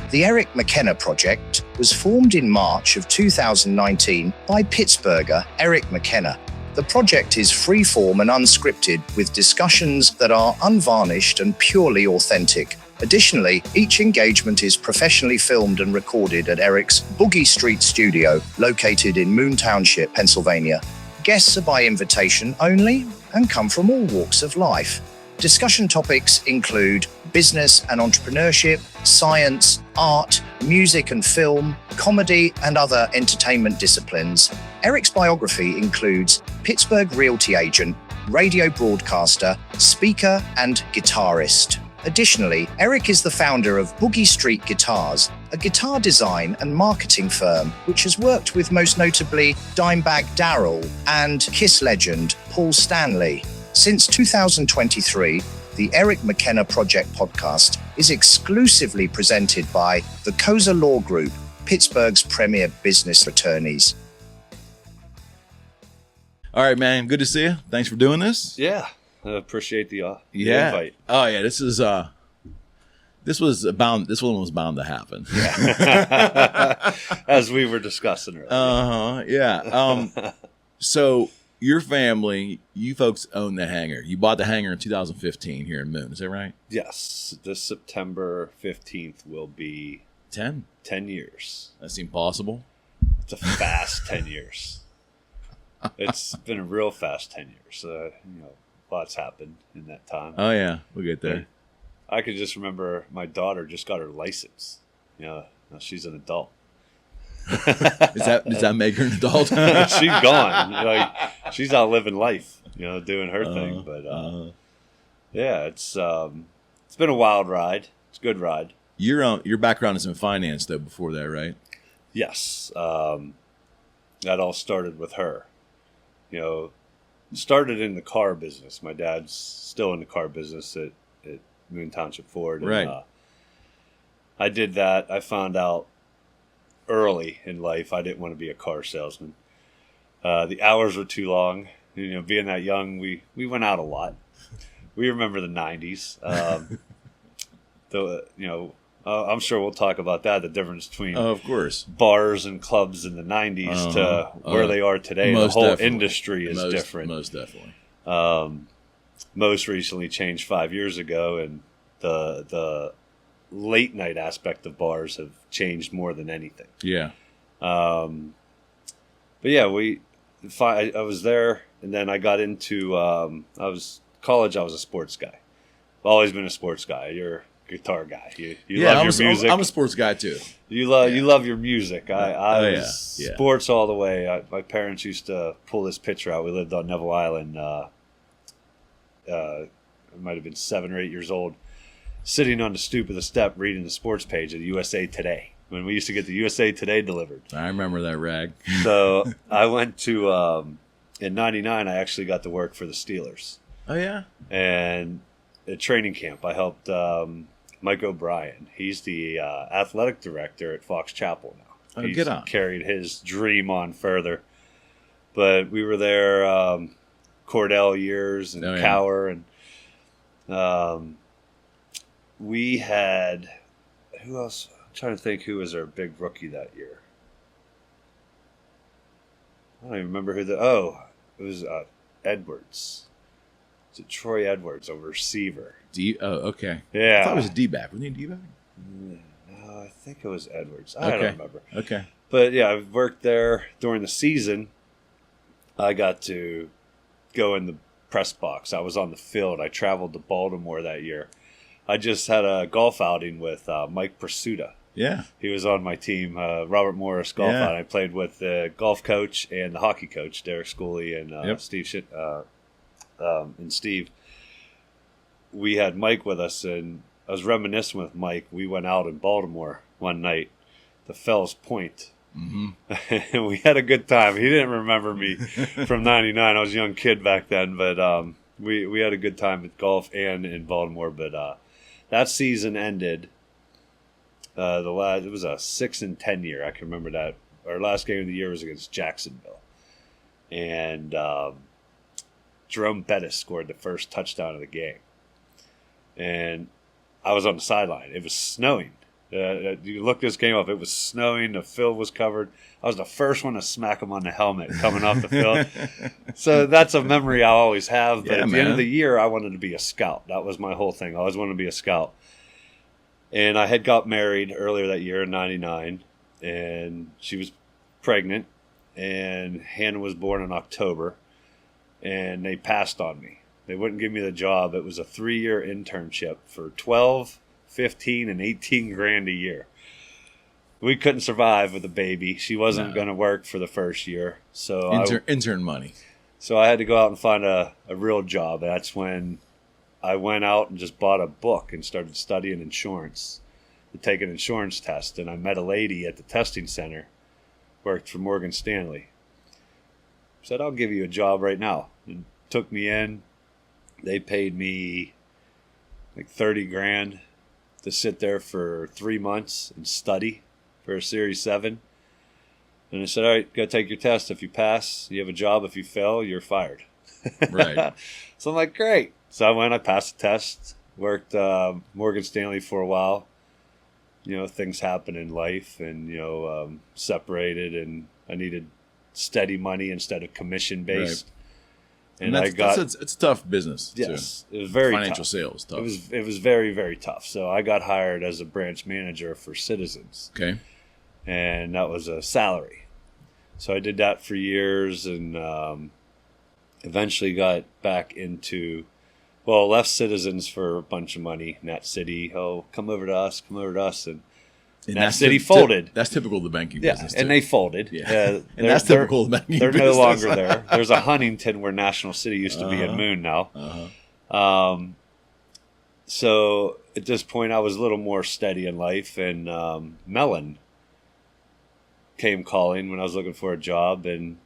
The Eric McKenna project was formed in March of 2019 by Pittsburgher Eric McKenna. The project is free-form and unscripted, with discussions that are unvarnished and purely authentic. Additionally, each engagement is professionally filmed and recorded at Eric's Boogie Street studio, located in Moon Township, Pennsylvania. Guests are by invitation only and come from all walks of life. Discussion topics include business and entrepreneurship, science, art, music and film, comedy, and other entertainment disciplines. Eric's biography includes Pittsburgh Realty agent, radio broadcaster, speaker, and guitarist. Additionally, Eric is the founder of Boogie Street Guitars, a guitar design and marketing firm which has worked with most notably Dimebag Darrell and Kiss legend Paul Stanley. Since 2023, the Eric McKenna Project podcast is exclusively presented by the Cozza Law Group, Pittsburgh's premier business attorneys. All right, man. Good to see you. Thanks for doing this. Yeah. I appreciate the invite. Oh yeah, this one was bound to happen. Yeah. As we were discussing earlier. Yeah. So your family, you folks own the Hangar. You bought the Hangar in 2015 here in Moon. Is that right? Yes. This September 15th will be 10 years. That seemed possible. It's a fast 10 years. It's been a real fast 10 years. Lots happened in that time. Oh yeah, we'll get there. I could just remember my daughter just got her license. Now she's an adult. Does that make her an adult? She's gone. She's out living life. Doing her thing. But yeah, it's been a wild ride. It's a good ride. Your background is in finance though. Before that, right? Yes. That all started with her. Started in the car business. My dad's still in the car business at Moon Township Ford. And, right. I did that. I found out early in life I didn't want to be a car salesman. The hours were too long. Being that young, we went out a lot. We remember the 90s. I'm sure we'll talk about that, the difference between of course bars and clubs in the 90s to where they are today. The whole industry is different. Most definitely. Most recently changed 5 years ago, and the late night aspect of bars have changed more than anything. Yeah. But yeah, I was there, and then I got into college. I was a sports guy. I've always been a sports guy. You're guitar guy. You love your music. I'm a sports guy too. You love your music. I was sports all the way. My parents used to pull this picture out. We lived on Neville Island. I might have been 7 or 8 years old, sitting on the stoop of the step reading the sports page of the USA Today when we used to get the USA Today delivered. I remember that rag. So I went to in '99. I actually got to work for the Steelers. Oh yeah. And at training camp, I helped Mike O'Brien. He's the athletic director at Fox Chapel now. Oh, get on. Carried his dream on further. But we were there Cordell years and Cower. And we had, who else? I'm trying to think who was our big rookie that year. I don't even remember who it was Edwards. Is it Troy Edwards, a receiver? Okay. Yeah. I thought it was a D-back. Wasn't he a D-back? No, I think it was Edwards. I don't remember. Okay. But yeah, I worked there during the season. I got to go in the press box. I was on the field. I traveled to Baltimore that year. I just had a golf outing with Mike Pursuta. Yeah. He was on my team, Robert Morris golf outing. I played with the golf coach and the hockey coach, Derek Schooley and Steve. We had Mike with us, and I was reminiscing with Mike. We went out in Baltimore one night, the Fells Point. Mm-hmm. And we had a good time. He didn't remember me from '99. I was a young kid back then, but we had a good time at golf and in Baltimore. But that season ended. It was a 6-10 year. I can remember that. Our last game of the year was against Jacksonville, and Jerome Bettis scored the first touchdown of the game. And I was on the sideline. It was snowing. You look this game up. It was snowing. The field was covered. I was the first one to smack him on the helmet coming off the field. So that's a memory I always have. But at the end of the year, I wanted to be a scout. That was my whole thing. I always wanted to be a scout. And I had got married earlier that year in 99, and she was pregnant, and Hannah was born in October, and they passed on me. They wouldn't give me the job. It was a 3-year internship for 12, 15, and 18 grand a year. We couldn't survive with a baby. She wasn't going to work for the first year. So intern money. So I had to go out and find a real job. That's when I went out and just bought a book and started studying insurance to take an insurance test. And I met a lady at the testing center, worked for Morgan Stanley. Said, I'll give you a job right now. And took me in. They paid me like 30 grand to sit there for 3 months and study for a Series 7. And I said, all right, go take your test. If you pass, you have a job. If you fail, you're fired. Right. So I'm like, great. So I went, I passed the test, worked Morgan Stanley for a while. You know, things happen in life and, separated, and I needed steady money instead of commission-based. Right. And it's a tough business. Yes, it was very financial tough. Sales tough. It was very, very tough. So I got hired as a branch manager for Citizens. Okay. And that was a salary. So I did that for years, and eventually got back into, left Citizens for a bunch of money. Nat City, come over to us, and Nat City folded. That's typical of the banking business, too. And they folded. Yeah, and that's typical of the banking business. They're no longer there. There's a Huntington where National City used to be in Moon now. So at this point, I was a little more steady in life, and Mellon came calling when I was looking for a job, and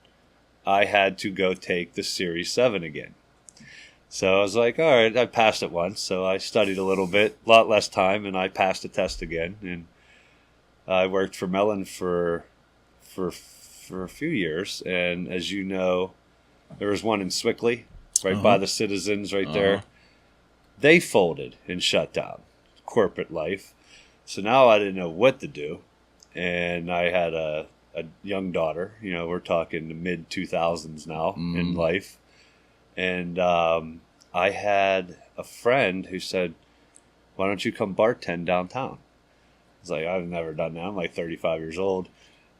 I had to go take the Series 7 again. So I was like, all right, I passed it once, so I studied a little bit, a lot less time, and I passed the test again. And I worked for Mellon for a few years, and as you know, there was one in Swickley, right by the Citizens right there. They folded and shut down, corporate life. So now I didn't know what to do, and I had a young daughter. We're talking the mid-2000s now in life, and I had a friend who said, why don't you come bartend downtown? I was like, I've never done that. I'm like 35 years old.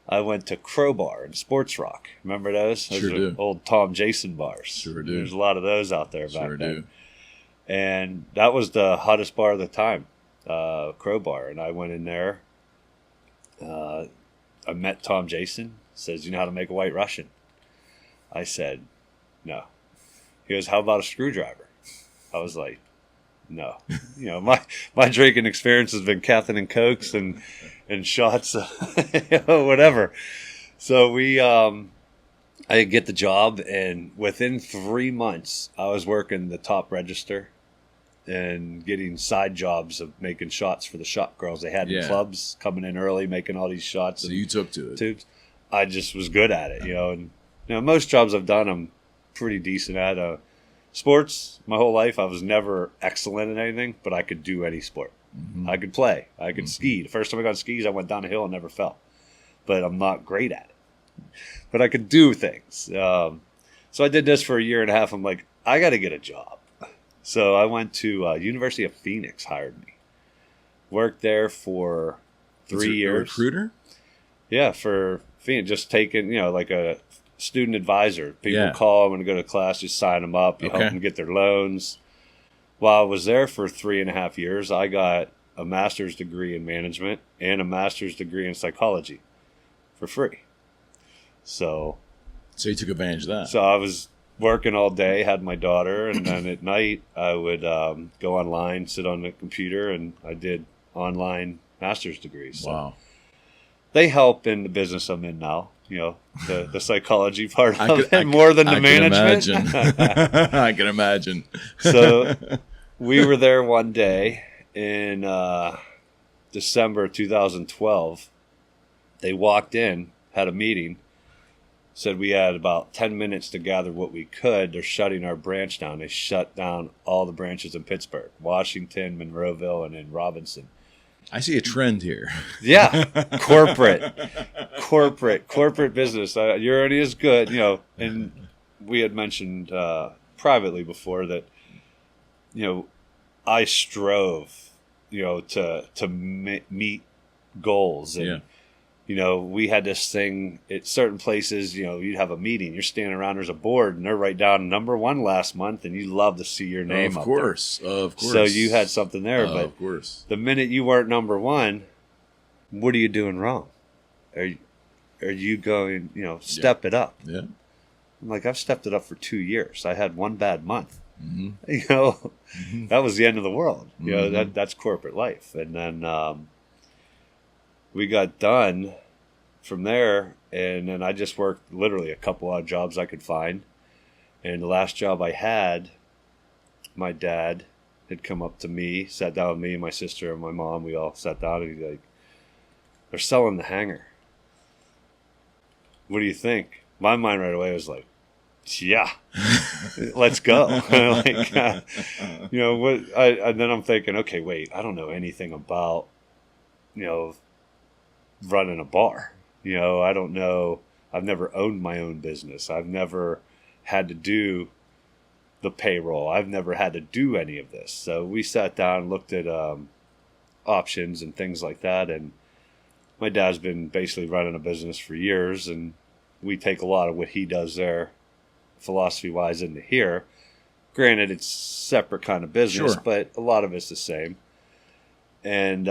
I went to Crowbar and Sports Rock. Remember those? Those sure do. Old Tom Jason bars. Sure do. There's a lot of those out there back sure then. Do. And that was the hottest bar of the time, Crowbar. And I went in there. I met Tom Jason. Says, you know how to make a White Russian? I said, no. He goes, how about a screwdriver? I was like, no. My drinking experience has been Captain and Cokes and shots, whatever. So I get the job, and within 3 months, I was working the top register and getting side jobs of making shots for the shot girls they had in clubs, coming in early, making all these shots. So you took to it. Tubes. I just was good at it, and most jobs I've done, I'm pretty decent at. Sports, my whole life, I was never excellent at anything, but I could do any sport. Mm-hmm. I could play. I could ski. The first time I got on skis, I went down a hill and never fell. But I'm not great at it. But I could do things. So I did this for a year and a half. I'm like, I got to get a job. So I went to University of Phoenix, hired me. Worked there for 3 years. A recruiter? Yeah, for Phoenix. Just taking, like a student advisor. People call when to go to class, just sign them up. You help them get their loans. While I was there for 3.5 years, I got a master's degree in management and a master's degree in psychology for free. So you took advantage of that. So I was working all day, had my daughter, and then at night I would go online, sit on the computer, and I did online master's degrees. So wow. They help in the business I'm in now. The psychology part of it more than the management. I can imagine. So we were there one day in December 2012. They walked in, had a meeting, said we had about 10 minutes to gather what we could. They're shutting our branch down. They shut down all the branches in Pittsburgh, Washington, Monroeville, and in Robinson. I see a trend here. Yeah, corporate business. Your already is good, you know. And we had mentioned privately before that, you know, I strove, you know, to meet goals, and you know, we had this thing at certain places. You know, you'd have a meeting, you're standing around, there's a board, and they're right down #1 last month, and you love to see your name up there. Of course. So you had something there, but of course, the minute you weren't #1, what are you doing wrong? Are you going, you know, step it up? Yeah. I'm like, I've stepped it up for 2 years. I had one bad month. You know, that was the end of the world. You know, that's corporate life. And then we got done from there, and then I just worked literally a couple odd jobs I could find. And the last job I had, my dad had come up to me, sat down with me and my sister and my mom. We all sat down, and he's like, they're selling the hangar. What do you think? My mind right away was like, yeah, let's go. Like, you know what? And then I'm thinking, okay, wait, I don't know anything about, you know, running a bar. You know, I don't know. I've never owned my own business. I've never had to do the payroll. I've never had to do any of this. So we sat down and looked at options and things like that. And my dad's been basically running a business for years, and we take a lot of what he does there, philosophy-wise, into here. Granted, it's separate kind of business, but a lot of it's the same. And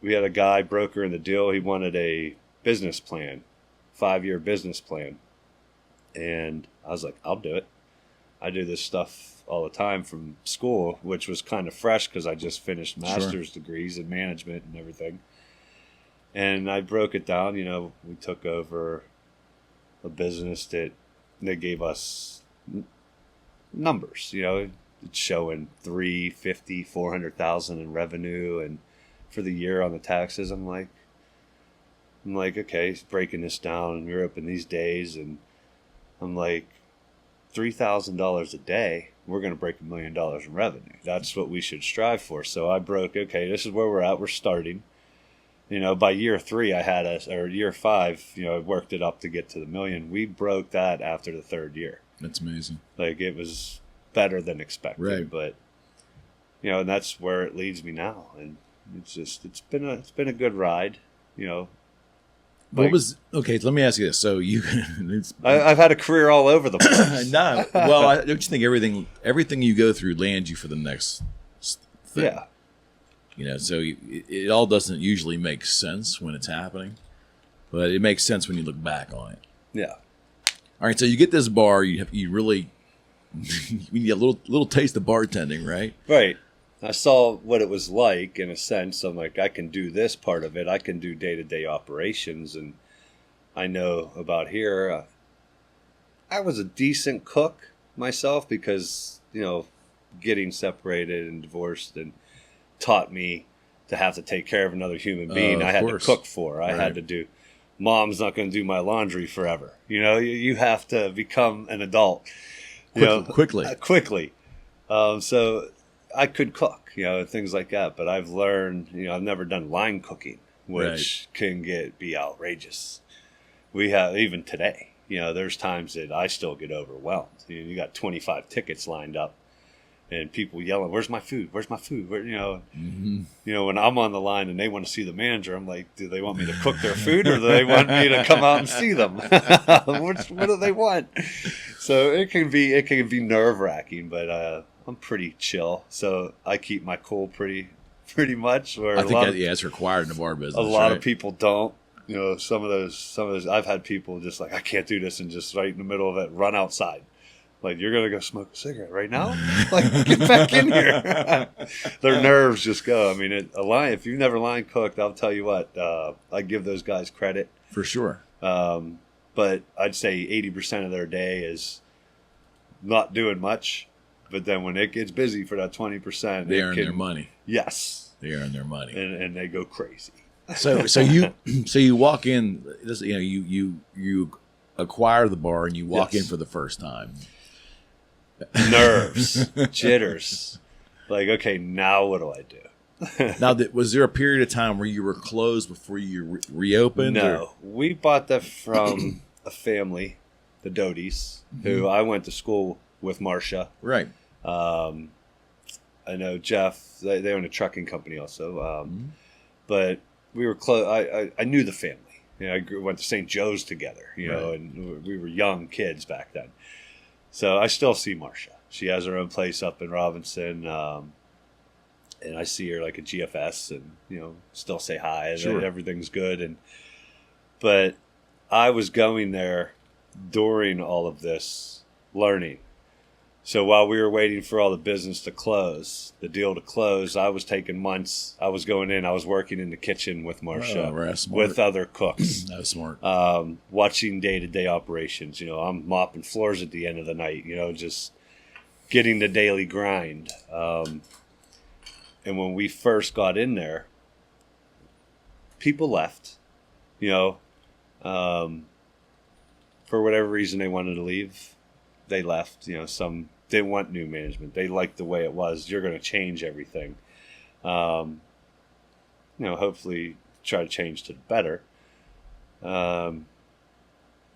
we had a guy, broker in the deal. He wanted a business plan, 5-year business plan. And I was like, I'll do it. I do this stuff all the time from school, which was kind of fresh because I just finished master's degrees in management and everything. And I broke it down. You know, we took over a business that they gave us numbers. You know, it's showing $350,000, $400,000 in revenue, and for the year on the taxes. I'm like, okay, breaking this down in Europe in these days, and I'm like, $3,000 a day, we're going to break $1 million in revenue. That's what we should strive for. So I broke, okay, this is where we're at. We're starting. You know, by year 3, or year 5, you know, I worked it up to get to the $1 million. We broke that after the 3rd year. That's amazing. Like, it was better than expected. Right. But, you know, and that's where it leads me now. And it's been a good ride, you know. Like, okay, let me ask you this. So I've had a career all over the place. No. Well, I don't you think everything you go through lands you for the next thing? Yeah. You know, so it all doesn't usually make sense when it's happening, but it makes sense when you look back on it. Yeah. All right, so you get this bar, you really you get a little taste of bartending, right? Right. I saw what it was like in a sense. I'm like, I can do this part of it. I can do day-to-day operations, and I know about here. I was a decent cook myself because, you know, getting separated and divorced and taught me to have to take care of another human being I had to cook for. I had to do. Mom's not going to do my laundry forever. You know, you have to become an adult. Quickly. So I could cook, you know, things like that. But I've learned, you know, I've never done line cooking, which can be outrageous. We have, even today, you know, there's times that I still get overwhelmed. You got 25 tickets lined up. And people yelling, "Where's my food? Where's my food?" You know, you know, when I'm on the line and they want to see the manager, I'm like, "Do they want me to cook their food, or do they want me to come out and see them? What do they want?" So it can be nerve wracking, but I'm pretty chill, so I keep my cool pretty much. Where I think it's required in the bar business. A lot of people don't. You know, some of those. I've had people just like, "I can't do this," and just right in the middle of it, run outside. Like, you're going to go smoke a cigarette right now? Like, get back in here. Their nerves just go. I mean, if you've never line cooked, I'll tell you what, I give those guys credit. For sure. But I'd say 80% of their day is not doing much. But then when it gets busy for that 20%, they earn their money. Yes. They earn their money. And they go crazy. So you walk in, you know, you acquire the bar and you walk in for the first time. Nerves, jitters. Like, okay, now what do I do? Now, was there a period of time where you were closed before you reopened? No, we bought that from a family, the Doties, who I went to school with Marcia. Right. I know Jeff. They own a trucking company also. But we were close. I knew the family. You know, went to St. Joe's together. You know, and we were young kids back then. So I still see Marcia. She has her own place up in Robinson. And I see her like at GFS, and you know, still say hi, and everything's good. But I was going there during all of this learning. So while we were waiting for all the business to close, the deal to close, I was taking months. I was going in. I was working in the kitchen with Marcia, with other cooks. That was smart. Watching day-to-day operations. You know, I'm mopping floors at the end of the night. You know, just getting the daily grind. And when we first got in there, people left, you know, for whatever reason they wanted to leave, they left. You know, some didn't want new management. They liked the way it was. You're going to change everything. You know, hopefully try to change to the better.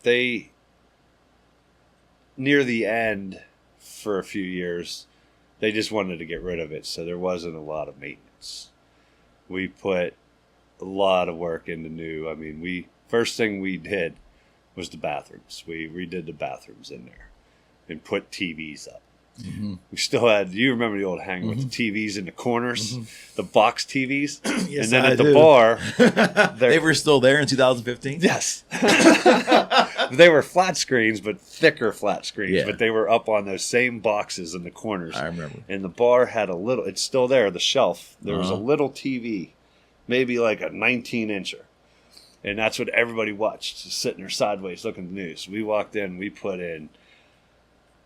They, near the end for a few years, they just wanted to get rid of it, so there wasn't a lot of maintenance. We put a lot of work into new. I mean, first thing we did was the bathrooms. We redid the bathrooms in there and put TVs up. We still had, you remember the old Hangar with the TVs in the corners, the box TVs? Yes, and then I at the do. bar. They were still there in 2015? Yes. They were flat screens, but thicker flat screens. Yeah. But they were up on those same boxes in the corners. I remember. And the bar had a little, it's still there, the shelf. There was a little TV, maybe like a 19-incher. And that's what everybody watched, just sitting there sideways looking at the news. We walked in, we put in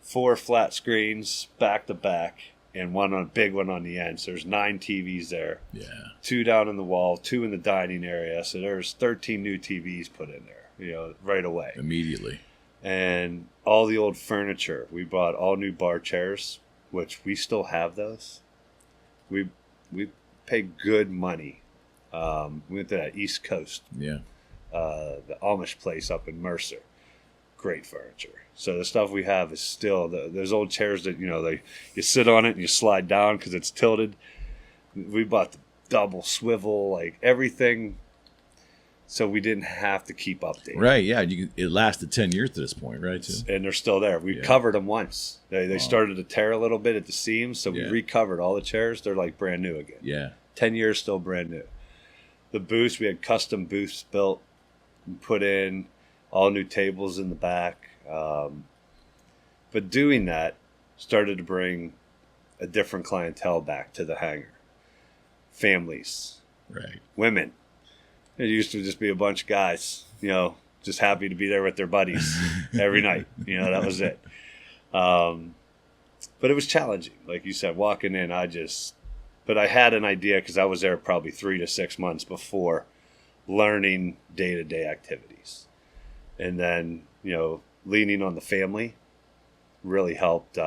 4 flat screens back to back and a big one on the end. So there's 9 TVs there. Yeah. 2 down in the wall, 2 in the dining area. So there's 13 new TVs put in there, you know, right away. Immediately. And all the old furniture. We bought all new bar chairs, which we still have those. We pay good money. We went to that East Coast. Yeah. The Amish place up in Mercer. Great furniture. So the stuff we have is still those old chairs that, you know, you sit on it and you slide down because it's tilted. We bought the double swivel, like everything, so we didn't have to keep updating. Right, yeah. It lasted 10 years to this point, right? Too. And they're still there. We covered them once. They started to tear a little bit at the seams, so we recovered all the chairs. They're like brand new again. Yeah. 10 years, still brand new. The booths, we had custom booths built and put in, all new tables in the back. But doing that started to bring a different clientele back to the Hangar. Families. Right. Women. It used to just be a bunch of guys, you know, just happy to be there with their buddies every night. You know, that was it. But it was challenging. Like you said, walking in, but I had an idea because I was there probably 3 to 6 months before, learning day-to-day activities. And then, you know, leaning on the family really helped.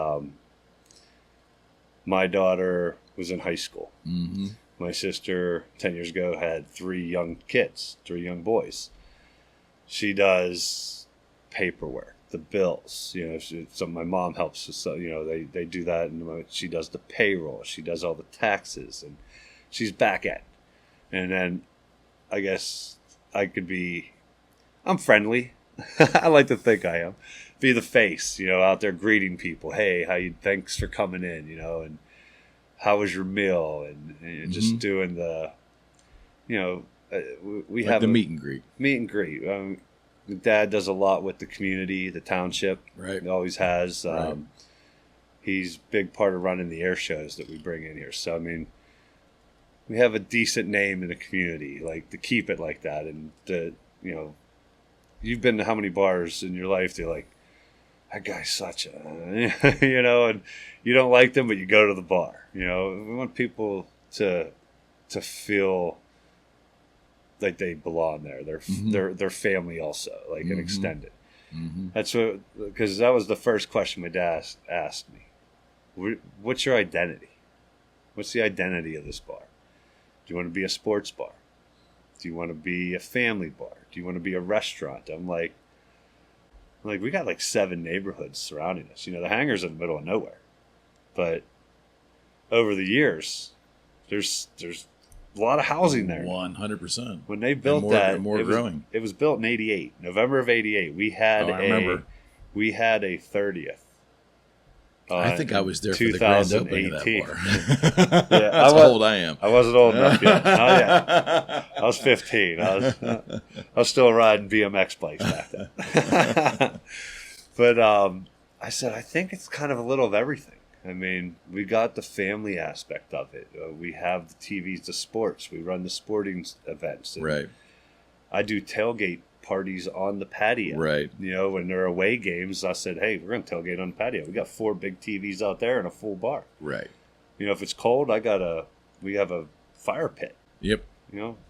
My daughter was in high school. Mm-hmm. My sister, 10 years ago, had 3 young kids, 3 young boys. She does paperwork, the bills. You know, my mom helps. So, you know, they do that. And she does the payroll. She does all the taxes. And she's back end. And then I guess I'm friendly. I like to think I am. Be the face, you know, out there greeting people. Hey, thanks for coming in, you know, and how was your meal? And just doing the, you know, we like have the meet and greet. Meet and greet. Dad does a lot with the community, the township. Right. He always has. Right. He's a big part of running the air shows that we bring in here. So, I mean, we have a decent name in the community, like to keep it like that. And, you know, you've been to how many bars in your life they're like, that guy's such a, you know, and you don't like them, but you go to the bar. You know, we want people to feel like they belong there. They're family also, like an extended. Mm-hmm. That's what, because that was the first question my dad asked me. What's your identity? What's the identity of this bar? Do you want to be a sports bar? Do you want to be a family bar? Do you want to be a restaurant? I'm like, we got like 7 neighborhoods surrounding us. The Hangar's in the middle of nowhere. But over the years, there's a lot of housing there. 100%. When they built that, growing. It was built in '88, November of '88. We had a 30th. I think I was there for the grand opening of that bar. Yeah, That's how old I am. I wasn't old enough yet. Not yet. I was 15. I was still riding BMX bikes back then. But I said, I think it's kind of a little of everything. I mean, we got the family aspect of it. We have the TVs, the sports. We run the sporting events. Right. I do tailgate parties on the patio. Right. When there are away games, I said, hey, we're going to tailgate on the patio. We got 4 big TVs out there and a full bar. Right. If it's cold, we have a fire pit. Yep.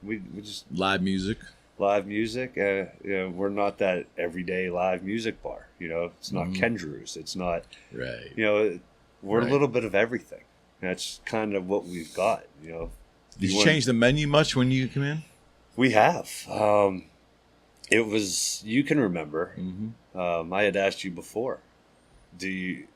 We just live music. We're not that everyday live music bar. It's not Kendrew's. It's not. Right. We're a little bit of everything. That's kind of what we've got. Did you change the menu much when you come in? We have. It was, you can remember, I had asked you before, did you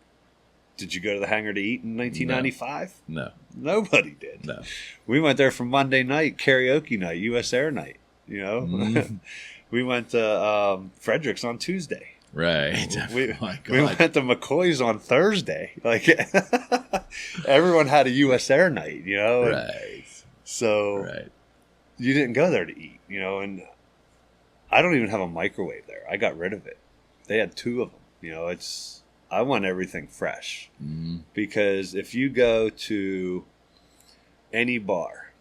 go to the Hangar to eat in 1995? No. Nobody did. No. We went there for Monday night, karaoke night, US Air night, We went to Frederick's on Tuesday. Right. We went to McCoy's on Thursday. Like, everyone had a US Air night, Right. So you didn't go there to eat, and I don't even have a microwave there. I got rid of it. They had 2 of them. I want everything fresh. Because if you go to any bar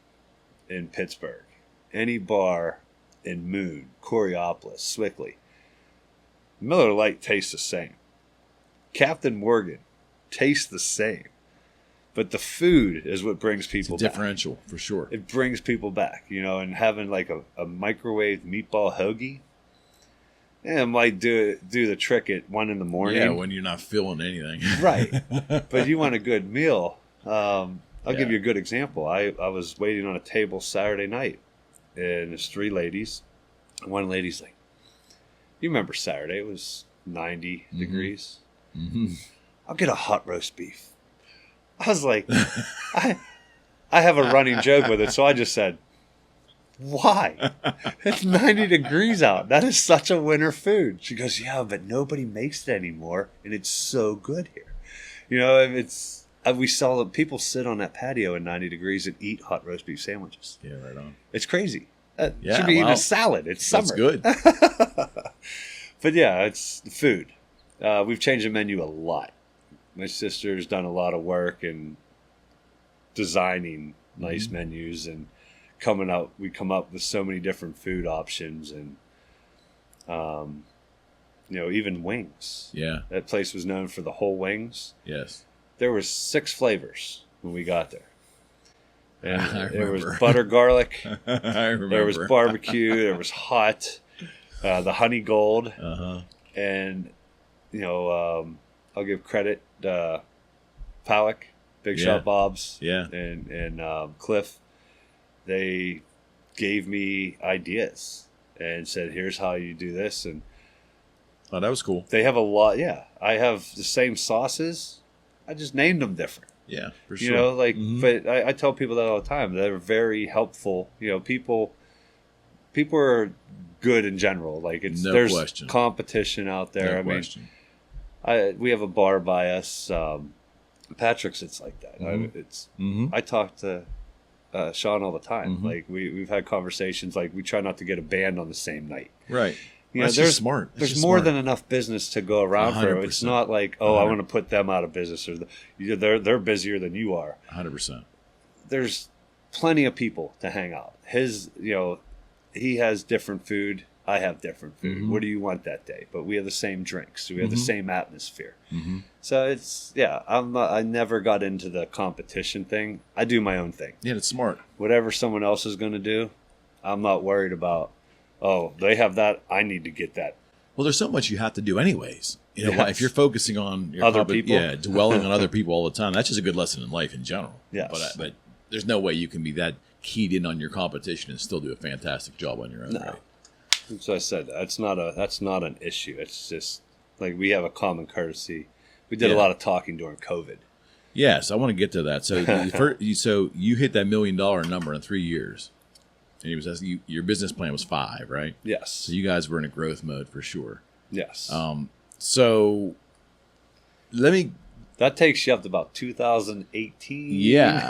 in Pittsburgh, any bar in Moon, Coriopolis, Swickley, Miller Lite tastes the same. Captain Morgan tastes the same. But the food is what brings people back. Differential, for sure. It brings people back, and having like a microwave meatball hoagie, it might do the trick at 1 a.m. Yeah, when you're not feeling anything. Right. But you want a good meal. I'll give you a good example. I was waiting on a table Saturday night, and there's 3 ladies. And one lady's like, you remember Saturday? It was 90 degrees. I'll get a hot roast beef. I was like, I have a running joke with it, so I just said, why? It's 90 degrees out. That is such a winter food. She goes, yeah, but nobody makes it anymore, and it's so good here. We saw that people sit on that patio in 90 degrees and eat hot roast beef sandwiches. Yeah, right on. It's crazy. Should be eating a salad. It's summer. That's good. But yeah, it's the food. We've changed the menu a lot. My sister's done a lot of work in designing nice menus and we come up with so many different food options and, even wings. Yeah. That place was known for the whole wings. Yes. There was 6 flavors when we got there. And there was remember. butter garlic. I remember. There was barbecue. There was hot. The honey gold. And, I'll give credit, Pollack, Big Shot Bob's, and Cliff. They gave me ideas and said, here's how you do this. And oh, that was cool. they have a lot. Yeah. I have the same sauces. I just named them different. Yeah, for sure. But I tell people that all the time. They're very helpful. People are good in general. Like there's question. Competition out there. No question. We have a bar by us. Patrick's. It's like that. I talk to Sean all the time. Like we've had conversations. Like we try not to get a band on the same night. Right. There's just smart. There's more than enough business to go around for. It's not like, I want to put them out of business, or they're busier than you are. 100%. There's plenty of people to hang out. He has different food. I have different food. What do you want that day? But we have the same drinks. We have the same atmosphere. So I never got into the competition thing. I do my own thing. Yeah, it's smart. Whatever someone else is going to do, I'm not worried about. Oh, they have that. I need to get that. Well, there's so much you have to do anyways. If you're focusing on your other people, dwelling on other people all the time, that's just a good lesson in life in general. Yes. But there's no way you can be that keyed in on your competition and still do a fantastic job on your own. No. Right? So I said that's not an issue. It's just like we have a common courtesy. We did a lot of talking during COVID. Yes, I want to get to that. So, so you hit that $1 million number in 3 years, and your business plan was 5, right? Yes. So you guys were in a growth mode for sure. Yes. So that takes you up to about 2018. Yeah.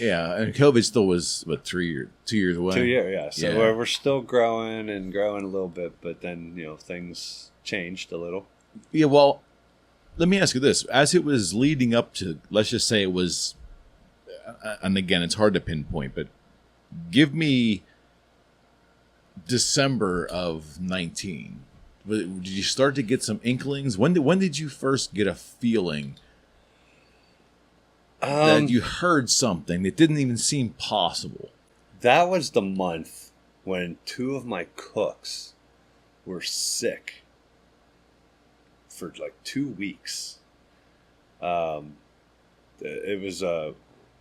And COVID still was 2 years away. 2 years, yeah. So we're still growing a little bit, but then things changed a little. Yeah. Well, let me ask you this: as it was leading up to, let's just say it was, and again, it's hard to pinpoint, but give me December of 19. Did you start to get some inklings? When did you first get a feeling that you heard something that didn't even seem possible? That was the month when 2 of my cooks were sick for like 2 weeks. It was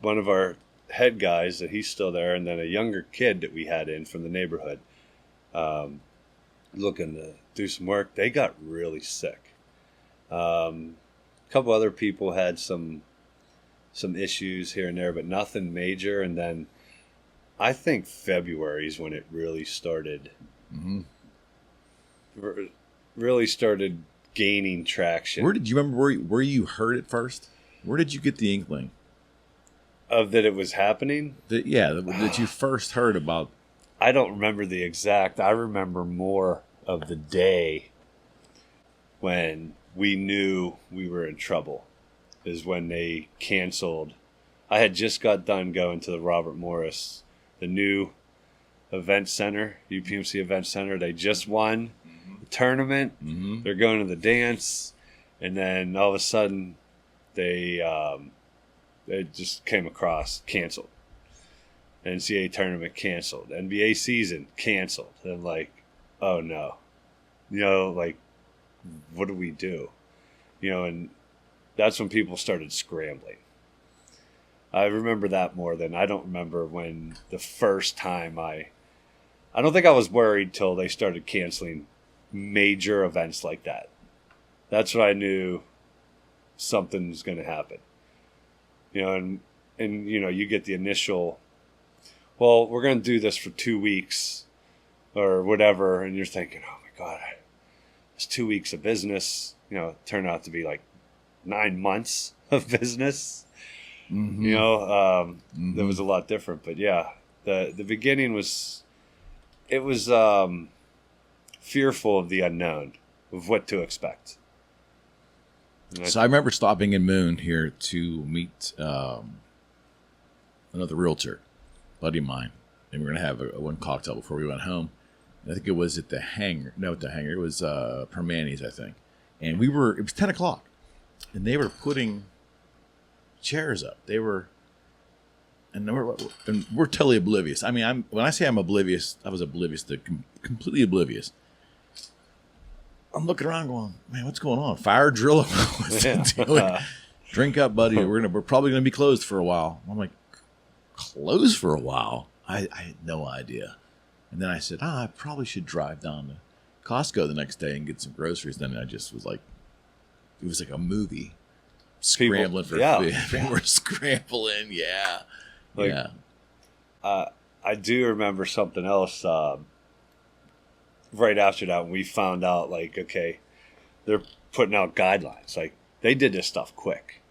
one of our head guys that he's still there, and then a younger kid that we had in from the neighborhood. Looking to do some work. They got really sick. A couple other people had some issues here and there, but nothing major. And then I think February is when it really started. Really started gaining traction. Where did you remember where you heard it first? Where did you get the inkling of that it was happening? That you first heard about. I don't remember the exact. I remember more of the day when we knew we were in trouble is when they canceled. I had just got done going to the Robert Morris, the new event center, UPMC event center. They just won the tournament. They're going to the dance. And then all of a sudden they just came across canceled. NCAA tournament canceled. NBA season canceled. And like, oh no. What do we do? And that's when people started scrambling. I remember that more than I don't remember when the first time I don't think I was worried till they started canceling major events like that. That's when I knew something's going to happen. And you get the initial, well, we're going to do this for 2 weeks or whatever. And you're thinking, oh my God, it's 2 weeks of business, it turned out to be like 9 months of business. That was a lot different, but yeah, the beginning was fearful of the unknown, of what to expect. So I remember stopping in Moon here to meet another realtor, buddy of mine, and we were going to have one cocktail before we went home. I think it was at the Hangar. No, at the Hangar. It was Permanis, I think. And it was 10 o'clock, and they were putting chairs up. We're totally oblivious. I mean, when I say I'm oblivious, I was oblivious to completely oblivious. I'm looking around going, man, what's going on? Fire drill? What's it doing? Drink up, buddy. We're probably gonna be closed for a while. I'm like, closed for a while? I had no idea. And then I said, I probably should drive down to Costco the next day and get some groceries. Then I just was like, it was like a movie. Scrambling for food. People were scrambling, I do remember something else right after that when we found out, like, okay, they're putting out guidelines. Like, they did this stuff quick.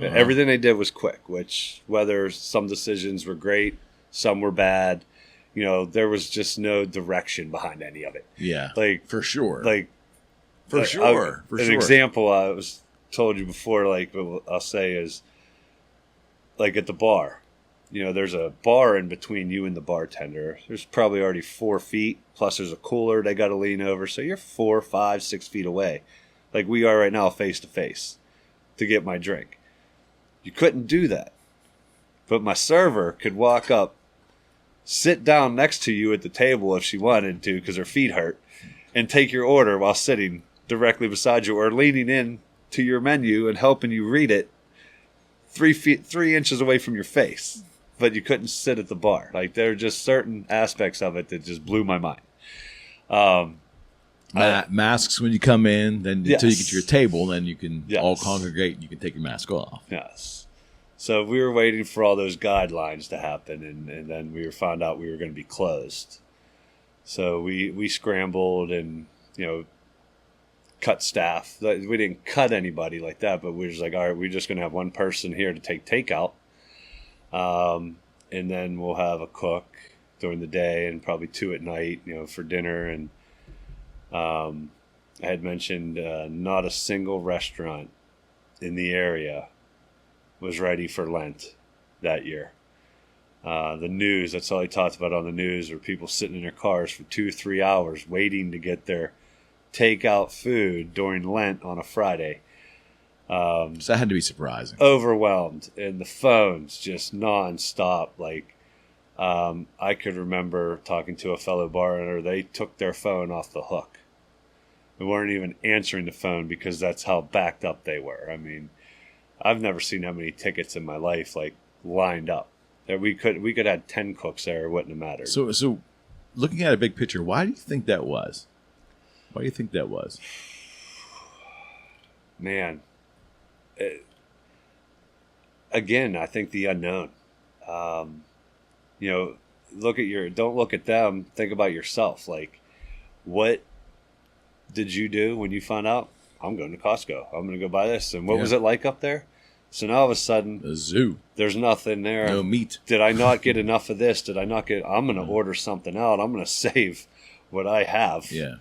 Everything they did was quick, which whether some decisions were great, some were bad, there was just no direction behind any of it. Yeah, like for sure. Like for sure. An example I was told you before, like what I'll say is, like at the bar, there's a bar in between you and the bartender. There's probably already 4 feet. Plus there's a cooler they got to lean over. So you're 4, 5, 6 feet away. Like we are right now, face to face to get my drink. You couldn't do that. But my server could walk up, sit down next to you at the table if she wanted to because her feet hurt, and take your order while sitting directly beside you or leaning in to your menu and helping you read it 3 inches away from your face, but you couldn't sit at the bar. Like, there are just certain aspects of it that just blew my mind. Masks when you come in, then Yes. until you get to your table, then you can Yes. all congregate and you can take your mask off. Yes. So we were waiting for all those guidelines to happen, and then we found out we were going to be closed. So we scrambled and, cut staff. We didn't cut anybody like that, but we were just like, all right, we're just going to have one person here to take takeout. And then we'll have a cook during the day and probably 2 at night, for dinner. And I had mentioned not a single restaurant in the area was ready for Lent that year. The news, that's all he talked about on the news, were people sitting in their cars for 2-3 hours waiting to get their takeout food during Lent on a Friday. So that had to be surprising. Overwhelmed, and the phones just nonstop. Like, I could remember talking to a fellow bar owner. They took their phone off the hook. They weren't even answering the phone because that's how backed up they were. I mean, I've never seen how many tickets in my life like lined up. We could have 10 cooks there, it wouldn't have mattered. So looking at a big picture, why do you think that was? Why do you think that was? Man, again, I think the unknown. Don't look at them. Think about yourself. Like, what did you do when you found out? I'm going to Costco. I'm going to go buy this. And what was it like up there? So now all of a sudden, A zoo. there's nothing there. No meat. Did I not get enough of this? I'm going to order something out. I'm going to save what I have. Yeah.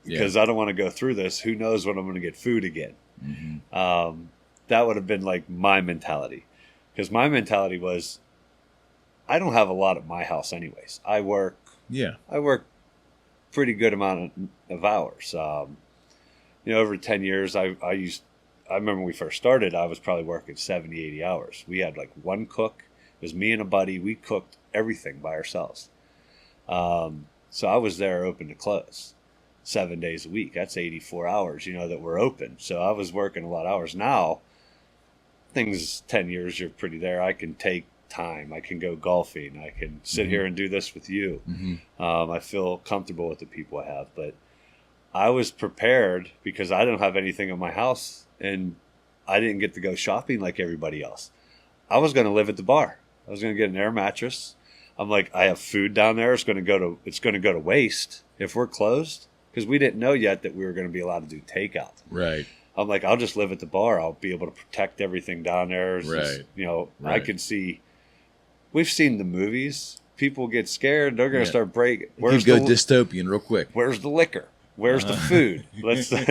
Because I don't want to go through this. Who knows when I'm going to get food again? Mm-hmm. That would have been like my mentality. Because my mentality was, I don't have a lot at my house anyways. I work pretty good amount of hours. Over 10 years, I remember when we first started, I was probably working 70, 80 hours. We had like one cook. It was me and a buddy. We cooked everything by ourselves. So I was there open to close 7 days a week. That's 84 hours, that we're open. So I was working a lot of hours. Now, things 10 years, you're pretty there. I can take time. I can go golfing. I can sit here and do this with you. Mm-hmm. I feel comfortable with the people I have. But I was prepared because I don't have anything in my house and I didn't get to go shopping like everybody else. I was going to live at the bar. I was going to get an air mattress. I'm like, I have food down there. It's going to go to waste if we're closed, because we didn't know yet that we were going to be allowed to do takeout. Right. I'm like, I'll just live at the bar. I'll be able to protect everything down there. It's Right. just, Right. I could see. We've seen the movies. People get scared. They're going to start breaking. You go dystopian real quick. Where's the liquor? Where's the food? Let's, I'm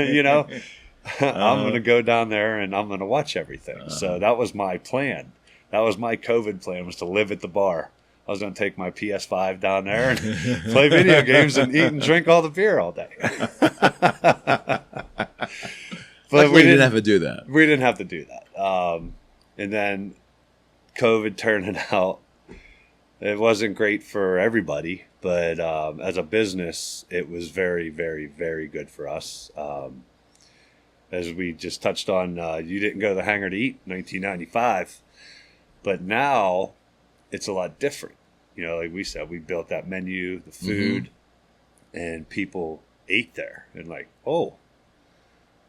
going to go down there and I'm going to watch everything. So that was my plan. That was my COVID plan, was to live at the bar. I was going to take my PS5 down there and play video games and eat and drink all the beer all day. But we didn't have to do that. We didn't have to do that. And then COVID turned out. It wasn't great for everybody, but as a business, it was very, very, very good for us. As we just touched on, you didn't go to the Hangar to eat in 1995, but now it's a lot different. Like we said, we built that menu, the food, and people ate there and like, oh,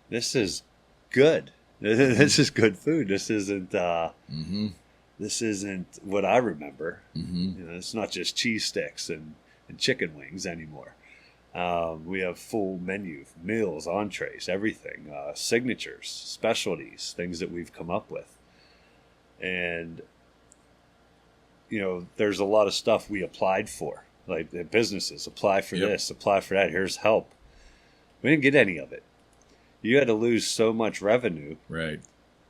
this is good. This is good food. This isn't what I remember. It's not just cheese sticks and chicken wings anymore. We have full menu, meals, entrees, everything, signatures, specialties, things that we've come up with. And, there's a lot of stuff we applied for, like the businesses apply for this, apply for that. Here's help. We didn't get any of it. You had to lose so much revenue. Right.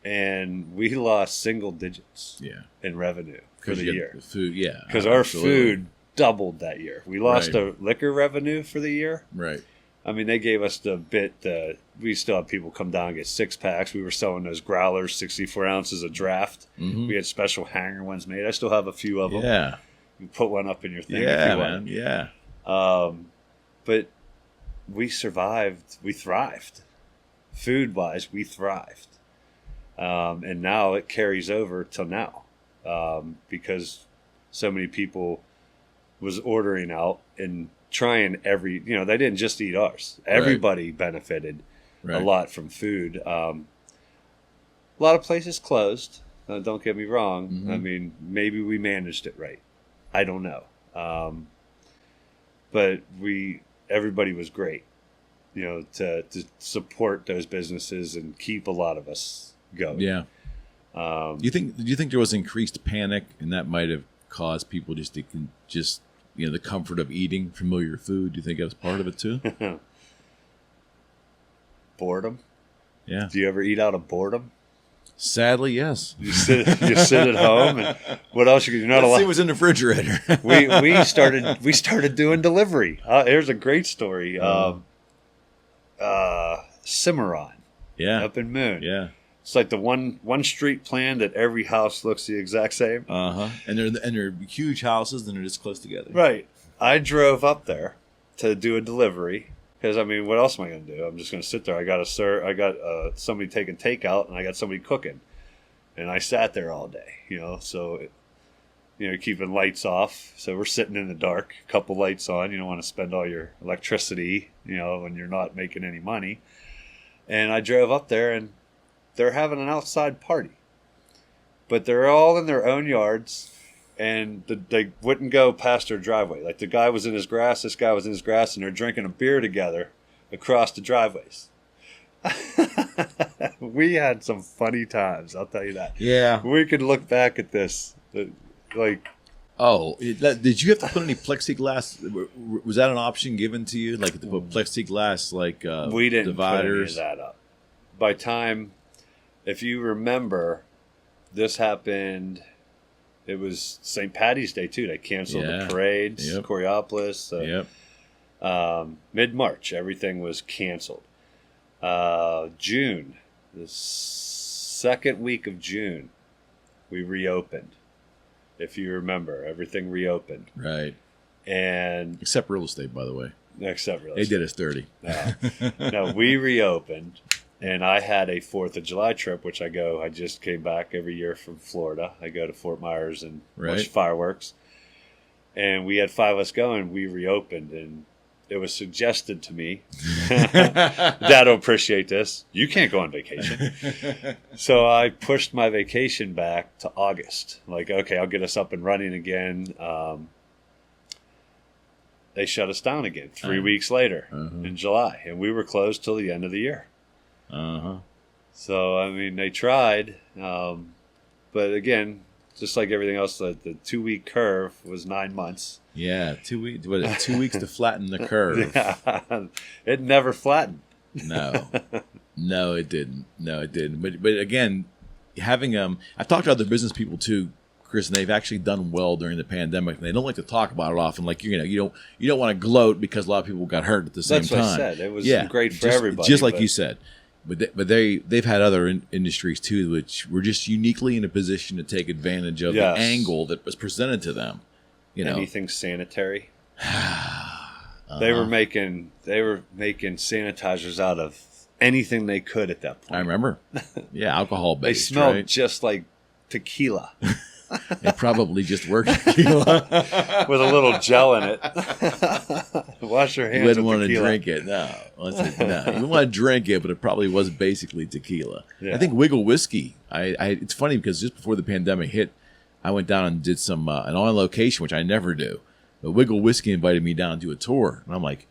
And we lost single digits in revenue for the year. The food, because our food doubled that year. We lost the liquor revenue for the year. Right. I mean, they gave us the bit. We still have people come down and get 6-packs. We were selling those growlers, 64 ounces of draft. We had special hanger ones made. I still have a few of them. Yeah. You put one up in your thing. Yeah, if you man. want. Yeah. But we survived. We thrived. Food-wise, we thrived. And now it carries over till now because so many people was ordering out and trying they didn't just eat ours. Everybody benefited a lot from food. A lot of places closed. Don't get me wrong. Mm-hmm. I mean, maybe we managed it right. I don't know. But everybody was great, to support those businesses and keep a lot of us going. Yeah. Do you think there was increased panic and that might have caused people just the comfort of eating familiar food? Do you think that was part of it too? Boredom? Yeah. Do you ever eat out of boredom? Sadly, yes. You sit at home, and what else? You're not allowed. See what's in the refrigerator. we started doing delivery. Here's a great story. Cimarron, up in Moon. Yeah, it's like the one street plan that every house looks the exact same. And they're huge houses, and they're just close together. Right. I drove up there to do a delivery. Because, I mean, what else am I going to do? I'm just going to sit there. I got somebody taking takeout, and I got somebody cooking. And I sat there all day, so, keeping lights off. So we're sitting in the dark, a couple lights on. You don't want to spend all your electricity, when you're not making any money. And I drove up there, and they're having an outside party. But they're all in their own yards. And they wouldn't go past their driveway. Like the guy was in his grass, this guy was in his grass, and they're drinking a beer together across the driveways. We had some funny times, I'll tell you that. Yeah. We could look back at this. Like, oh, did you have to put any plexiglass? Was that an option given to you? Like to put plexiglass, we didn't dividers? put any of that up. By time, if you remember, this happened. It was St. Patty's Day, too. They canceled the parades, Coriopolis. Mid-March, everything was canceled. June, the second week of June, we reopened. If you remember, everything reopened. Right. And except real estate, by the way. Except real estate. They did us dirty. No, we reopened. And I had a 4th of July trip, which I just came back every year from Florida. I go to Fort Myers and watch fireworks. And we had 5 of us going. We reopened, and it was suggested to me, Dad will appreciate this, you can't go on vacation. So I pushed my vacation back to August. Like, okay, I'll get us up and running again. They shut us down again 3 weeks later in July. And we were closed till the end of the year. So, I mean, they tried, but again, just like everything else, the 2-week curve was 9 months. Yeah, 2 weeks. What, 2 weeks to flatten the curve. Yeah, it never flattened. No, it didn't. But again, having I've talked to other business people too, Chris, and they've actually done well during the pandemic. And they don't like to talk about it often. Like you don't want to gloat because a lot of people got hurt at the same time. That's what I said. It was great for everybody. Just like you said. But they've had other industries too, which were just uniquely in a position to take advantage of the angle that was presented to them. Anything sanitary. They were making sanitizers out of anything they could at that point. I remember. Yeah, alcohol based. They smelled just like tequila. It probably just worked with a little gel in it. Wash your hands. You wouldn't want to drink it. No. You want to drink it, but it probably was basically tequila. Yeah. I think Wiggle Whiskey. It's funny because just before the pandemic hit, I went down and did some an on location, which I never do. But Wiggle Whiskey invited me down to do a tour, and I'm like,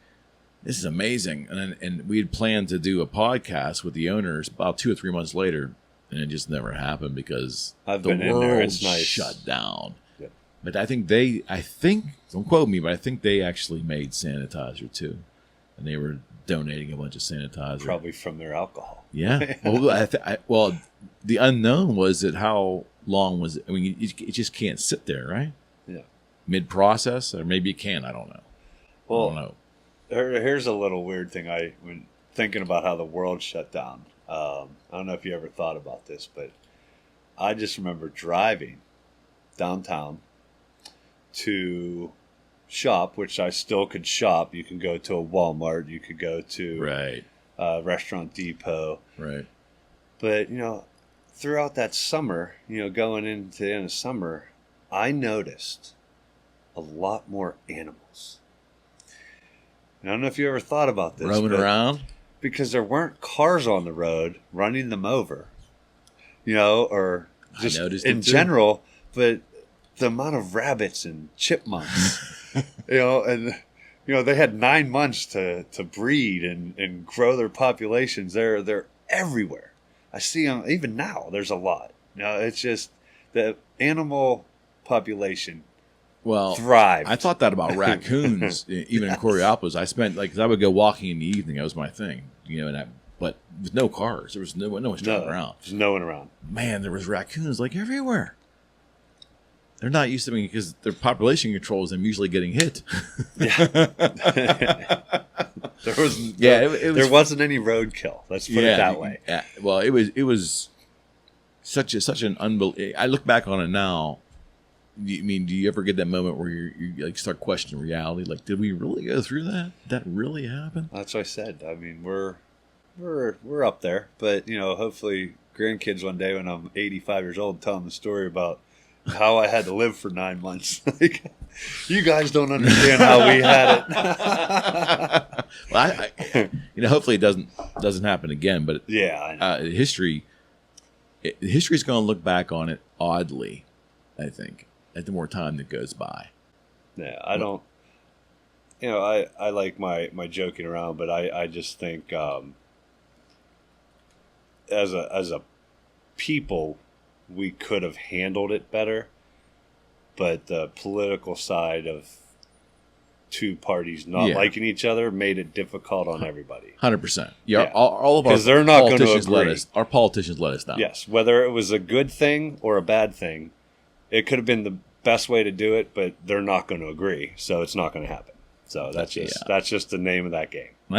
this is amazing. And we had planned to do a podcast with the owners about 2 or 3 months later. And it just never happened because the world shut down. Yep. But I think don't quote me, but I think they actually made sanitizer too. And they were donating a bunch of sanitizer. Probably from their alcohol. Yeah. Well, the unknown was that how long was it? I mean, it just can't sit there, right? Yeah. Mid-process? Or maybe it can. I don't know. Well, I don't know. Here's a little weird thing. When thinking about how the world shut down. I don't know if you ever thought about this, but I just remember driving downtown to shop, which I still could shop. You can go to a Walmart. You could go to Restaurant Depot. Right. But, throughout that summer, going into the end of summer, I noticed a lot more animals. And I don't know if you ever thought about this. Roaming around? Because there weren't cars on the road running them over, or just in general, but the amount of rabbits and chipmunks, and they had 9 months to breed and grow their populations. They're everywhere. I see them even now. There's a lot. It's just the animal population. Well, thrived. I thought that about raccoons, even in Coriopolis. I spent because I would go walking in the evening. That was my thing, but with no cars, there was no one driving around. There's no one around. Man, there was raccoons like everywhere. They're not used to me because their population controls them usually getting hit. Yeah. There wasn't any roadkill. Let's put it that way. Yeah. Well, it was such an unbelievable. I look back on it now. Do you ever get that moment where you like start questioning reality? Like, did we really go through that? Did that really happen? That's what I said. I mean, we're up there, but hopefully grandkids one day when I'm 85 years old tell them the story about how I had to live for 9 months. Like, you guys don't understand how we had it. Well, hopefully it doesn't happen again. But history's going to look back on it oddly, I think, at the more time that goes by. Yeah, I don't. I like my joking around, but I just think as a people, we could have handled it better, but the political side of two parties not liking each other made it difficult on everybody. 100%. Yeah, all of our because they're not going to agree. Our politicians let us down. Yes, whether it was a good thing or a bad thing, it could have been the best way to do it, but they're not going to agree, so it's not going to happen. So that's just the name of that game. And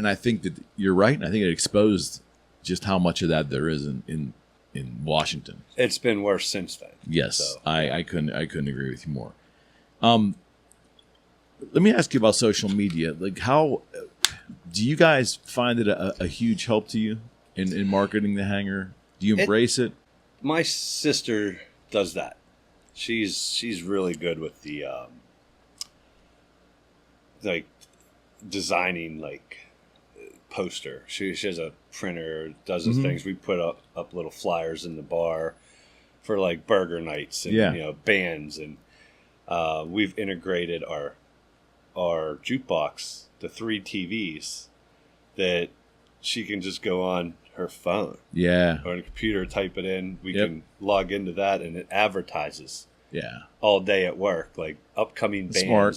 I think that you're right. And I think it exposed just how much of that there is in Washington. It's been worse since then. Yes, so. I couldn't agree with you more. Let me ask you about social media. Like, how do you guys find it a huge help to you in marketing the Hangar? Do you embrace it? My sister does that. She's really good with the like designing like poster. She has a printer, does those things. We put up little flyers in the bar for like burger nights and bands, and we've integrated our jukebox to 3 TVs that she can just go on her phone or on a computer, type it in. We can log into that, and it advertises all day at work, like upcoming bands. Smart.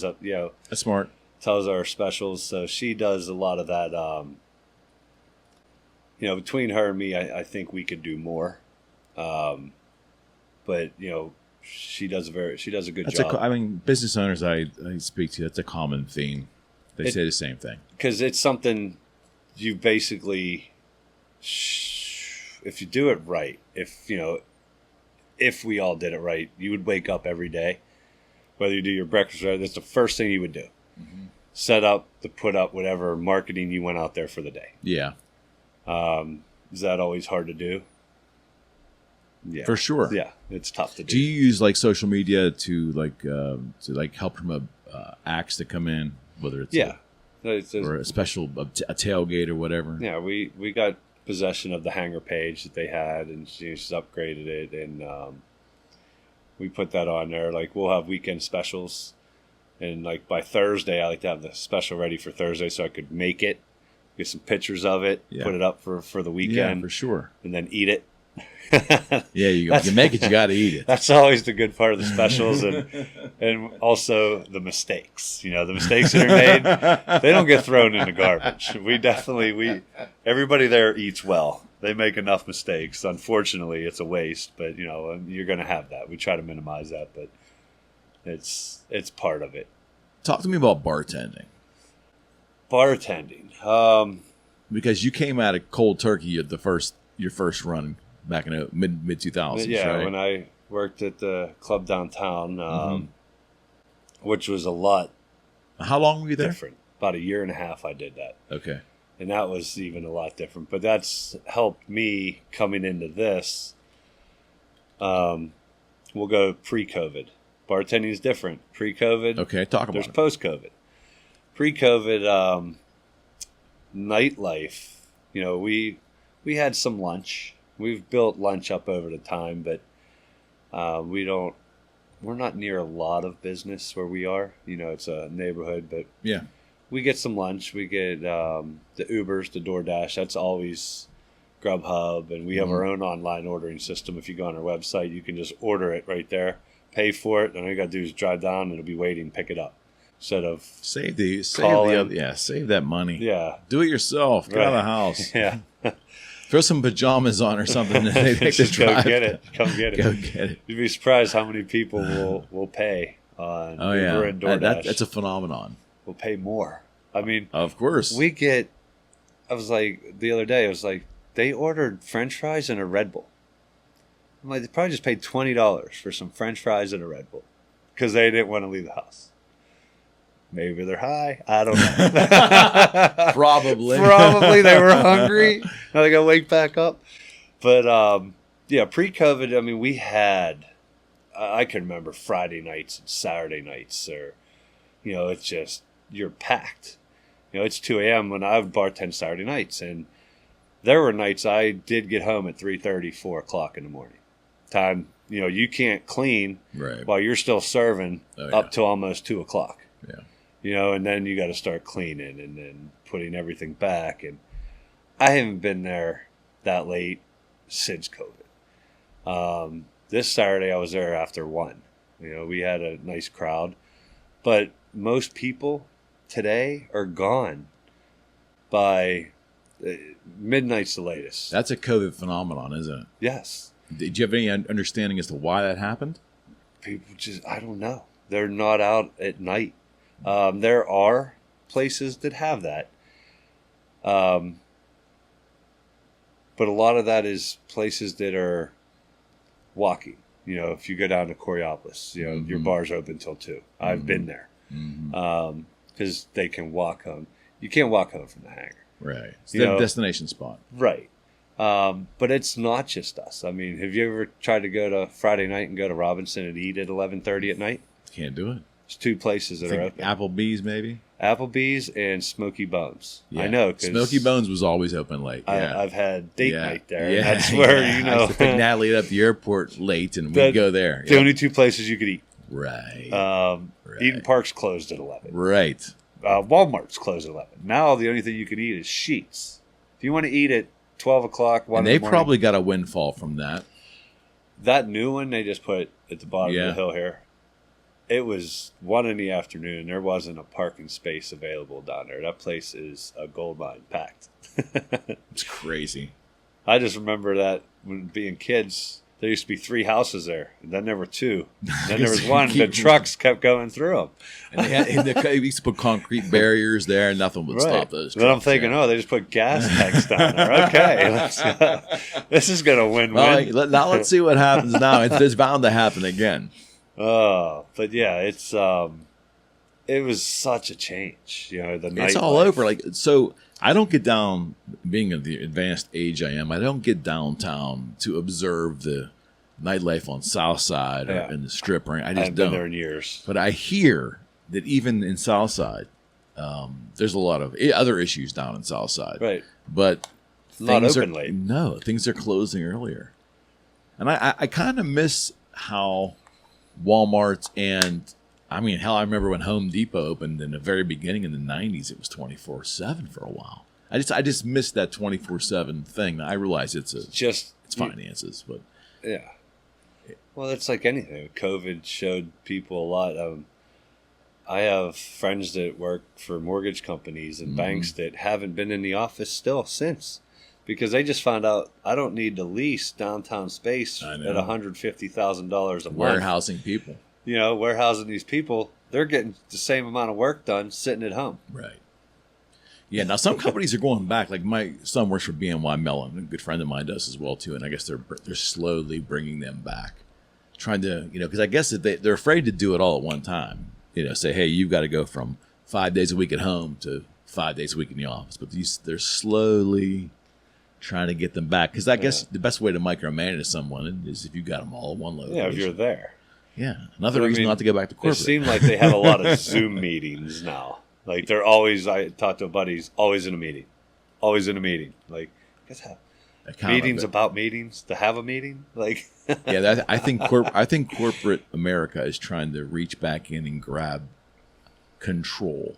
That's smart. Tells our specials. So she does a lot of that. Between her and me, I think we could do more. But she does a good job. Business owners I speak to, that's a common theme. They say the same thing because it's something you basically, if you do it right, if we all did it right, you would wake up every day, whether you do your breakfast right, that's the first thing you would do. Mm-hmm. Set up to put up whatever marketing you went out there for the day. Yeah. Is that always hard to do? Yeah, for sure. Yeah, it's tough to do. Do you use like social media to help promote acts that come in, whether it's or a special a tailgate or whatever? Yeah, we got possession of the Hangar page that they had, and she's upgraded it, and we put that on there. Like, we'll have weekend specials, and like by Thursday, I like to have the special ready for Thursday so I could make it, get some pictures of it, put it up for the weekend. Yeah, for sure. And then eat it. Yeah, you make it, you got to eat it. That's always the good part of the specials, and also the mistakes. The mistakes that are made, they don't get thrown in the garbage. Everybody there eats well. They make enough mistakes. Unfortunately, it's a waste, but you're going to have that. We try to minimize that, but it's part of it. Talk to me about bartending. Because you came out of cold turkey at your first run back in the mid 2000s. Yeah, right? When I worked at the club downtown, which was a lot. How long were you there? Different. About a year and a half I did that. Okay. And that was even a lot different. But that's helped me coming into this. We'll go pre-COVID. Bartending is different. Pre-COVID. Okay, talk about there's it. Post-COVID. Pre-COVID, nightlife. You know, we had some lunch. We've built lunch up over the time, but we're not near a lot of business where we are. You know, it's a neighborhood, but Yeah. we get some lunch. We get the Ubers, the DoorDash. That's always Grubhub, and we have our own online ordering system. If you go on our website, you can just order it right there, pay for it, and all you got to do is drive down, and it'll be waiting, pick it up. Instead of Save that money. Yeah. Do it yourself. Get out of the house. Yeah. Throw some pajamas on or something. And they take the Just go drive. get it. Come get it. Go get it. You'd be surprised how many people will pay on Uber and DoorDash. That's a phenomenon. We'll pay more. I mean, Of course. I was like, the other day, I was like, they ordered French fries and a Red Bull. I'm like, they probably just paid $20 for some French fries and a Red Bull because they didn't want to leave the house. Maybe they're high. I don't know. Probably. Probably they were hungry. Now they got to wake back up. But pre-COVID, I mean, we had, I can remember Friday nights and Saturday nights, or, you know, it's just, you're packed. You know, it's 2 a.m. when I would bartend Saturday nights, and there were nights I did get home at 3:30, 4 o'clock in the morning. Time, you know, you can't clean while you're still serving up till almost 2 o'clock. Yeah. You know, and then you got to start cleaning and then putting everything back. And I haven't been there that late since COVID. This Saturday I was there after 1. You know, we had a nice crowd. But most people today are gone by midnight's the latest. That's a COVID phenomenon, isn't it? Yes. Did you have any understanding as to why that happened? People just, I don't know. They're not out at night. There are places that have that. But a lot of that is places that are walking. You know, if you go down to Coriopolis, you know, your bar's open till 2. I've been there. Because they can walk home. You can't walk home from the Hangar. Right. It's the destination spot. Right. But it's not just us. I mean, have you ever tried to go to Friday night and go to Robinson and eat at 11:30 at night? Can't do it. There's 2 places that are open. Applebee's, maybe? Applebee's and Smoky Bones. Yeah. I know. Smoky Bones was always open late. Yeah. I've had date night there. Yeah. And that's where, you I know. used to pick Natalie up at the airport late, and we'd go there. The only 2 places you could eat. Right. Eden Park's closed at 11. Right. Walmart's closed at 11. Now the only thing you can eat is Sheets. If you want to eat at 12 o'clock, 1 and in the they morning, probably got a windfall from that. that new one they just put at the bottom of Yeah. the hill here. It was 1 in the afternoon. There wasn't a parking space available down there. That place is a gold mine, packed. It's crazy. I just remember that when being kids, there used to be 3 houses there. And then there were 2. Then there was 1. The trucks kept going through them. And they used to put concrete barriers there, and nothing would stop those. Then I'm trucks, thinking, yeah. they just put gas tanks down there. Okay, this is going to win-win. Well, now let's see what happens now. It's bound to happen again. But yeah, it was such a change. You know, the night. It's all over. Like, so I don't get down, being of the advanced age I am, I don't get downtown to observe the nightlife on South Side or in the Strip. Right? I just haven't don't. been there in years. But I hear that even in South Side, there's a lot of other issues down in South Side. Right. But Not things open are, late. No, things are closing earlier. And I kind of miss how Walmart's and, I mean, hell, I remember when Home Depot opened in the very beginning in the 90s, it was 24/7 for a while. I just missed that 24/7 thing. I realize it's finances, but yeah. Well, it's like anything. COVID showed people a lot. I have friends that work for mortgage companies and banks that haven't been in the office still since, because they just found out I don't need to lease downtown space at $150,000 a month. Warehousing people. You know, warehousing these people, they're getting the same amount of work done sitting at home. Right. Yeah, now some companies are going back. Like my son works for BNY Mellon, a good friend of mine does as well too, and I guess they're slowly bringing them back, trying to, because I guess that they're afraid to do it all at one time. Say, hey, you've got to go from 5 days a week at home to 5 days a week in the office. But they're slowly trying to get them back. Because I guess the best way to micromanage someone is if you got them all at one location. Yeah, if you're there. Yeah, another reason not to go back to corporate. It seems like they have a lot of Zoom meetings now. Like they're always, I talk to buddies, always in a meeting. Always in a meeting. Like, guess how? Meetings about meetings to have a meeting? Like, yeah, I think corporate America is trying to reach back in and grab control.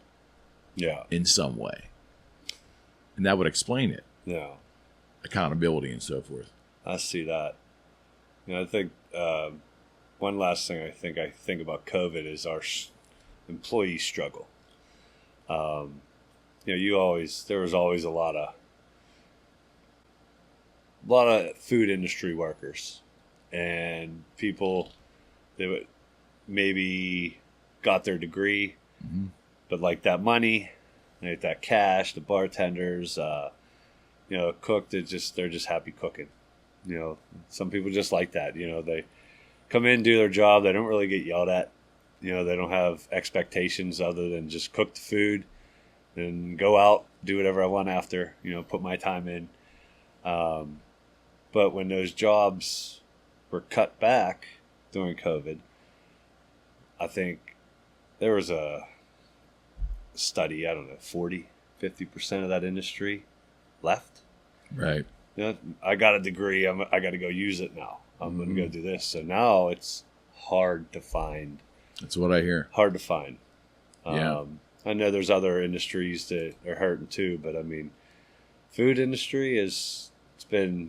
Yeah. In some way. And that would explain it. Yeah. Accountability and so forth. I see that. I think one last thing I think about COVID is our employee struggle. There was always a lot of food industry workers and people that would maybe got their degree, but like that money, like that cash, the bartenders, cook, they're just happy cooking. Some people just like that. They come in, do their job. They don't really get yelled at. They don't have expectations other than just cook the food and go out, do whatever I want after, put my time in. But when those jobs were cut back during COVID, I think there was a study, 40-50% of that industry left. Right. I got a degree. I got to go use it now. I'm going to go do this. So now it's hard to find. That's what I hear. Hard to find. Yeah. I know there's other industries that are hurting too, but I mean, food industry the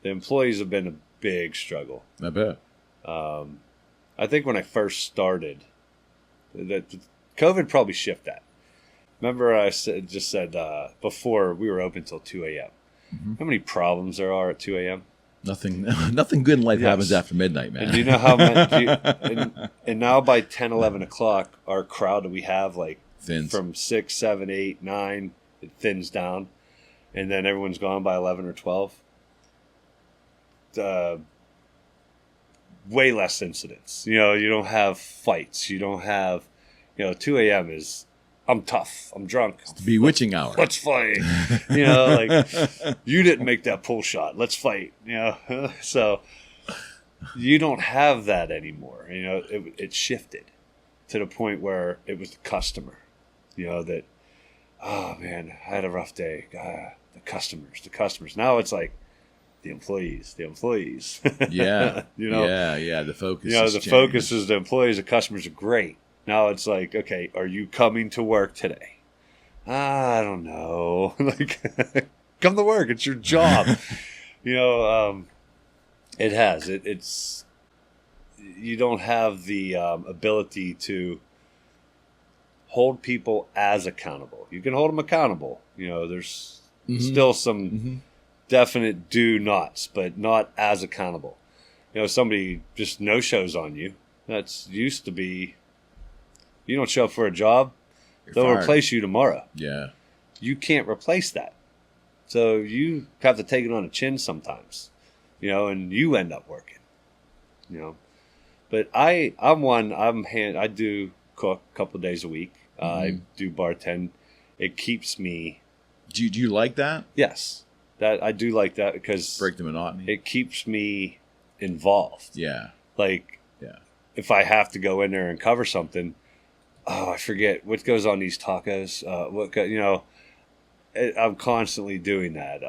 employees have been a big struggle. I bet. I think when I first started, that COVID probably shifted that. Remember I said before we were open till 2 a.m. How many problems there are at 2 a.m.? Nothing good in life happens after midnight, man. And do you know how much? And now by 10, 11 o'clock, our crowd that we have, like, thins. From 6, 7, 8, 9, it thins down. And then everyone's gone by 11 or 12. Way less incidents. You don't have fights. You don't have, 2 a.m. is, I'm tough. I'm drunk. It's the bewitching hour. Let's fight. Like, you didn't make that pull shot. Let's fight. So you don't have that anymore. It shifted to the point where it was the customer, that, oh man, I had a rough day. The customers. Now it's like the employees. Yeah. Yeah. The focus. Focus is the employees. The customers are great. Now it's like, okay, are you coming to work today? I don't know. Like, come to work. It's your job. It has. It's you don't have the ability to hold people as accountable. You can hold them accountable. There's still some definite do nots, but not as accountable. Somebody just no-shows on you. That's used to be. You don't show up for a job, they'll replace you tomorrow. Yeah. You can't replace that. So you have to take it on the chin sometimes, and you end up working, But I do cook a couple of days a week. I do bartend. It keeps me. Do you like that? Yes. I do like that because. Break the monotony. It keeps me involved. Yeah. Like, if I have to go in there and cover something, I forget what goes on these tacos. I'm constantly doing that.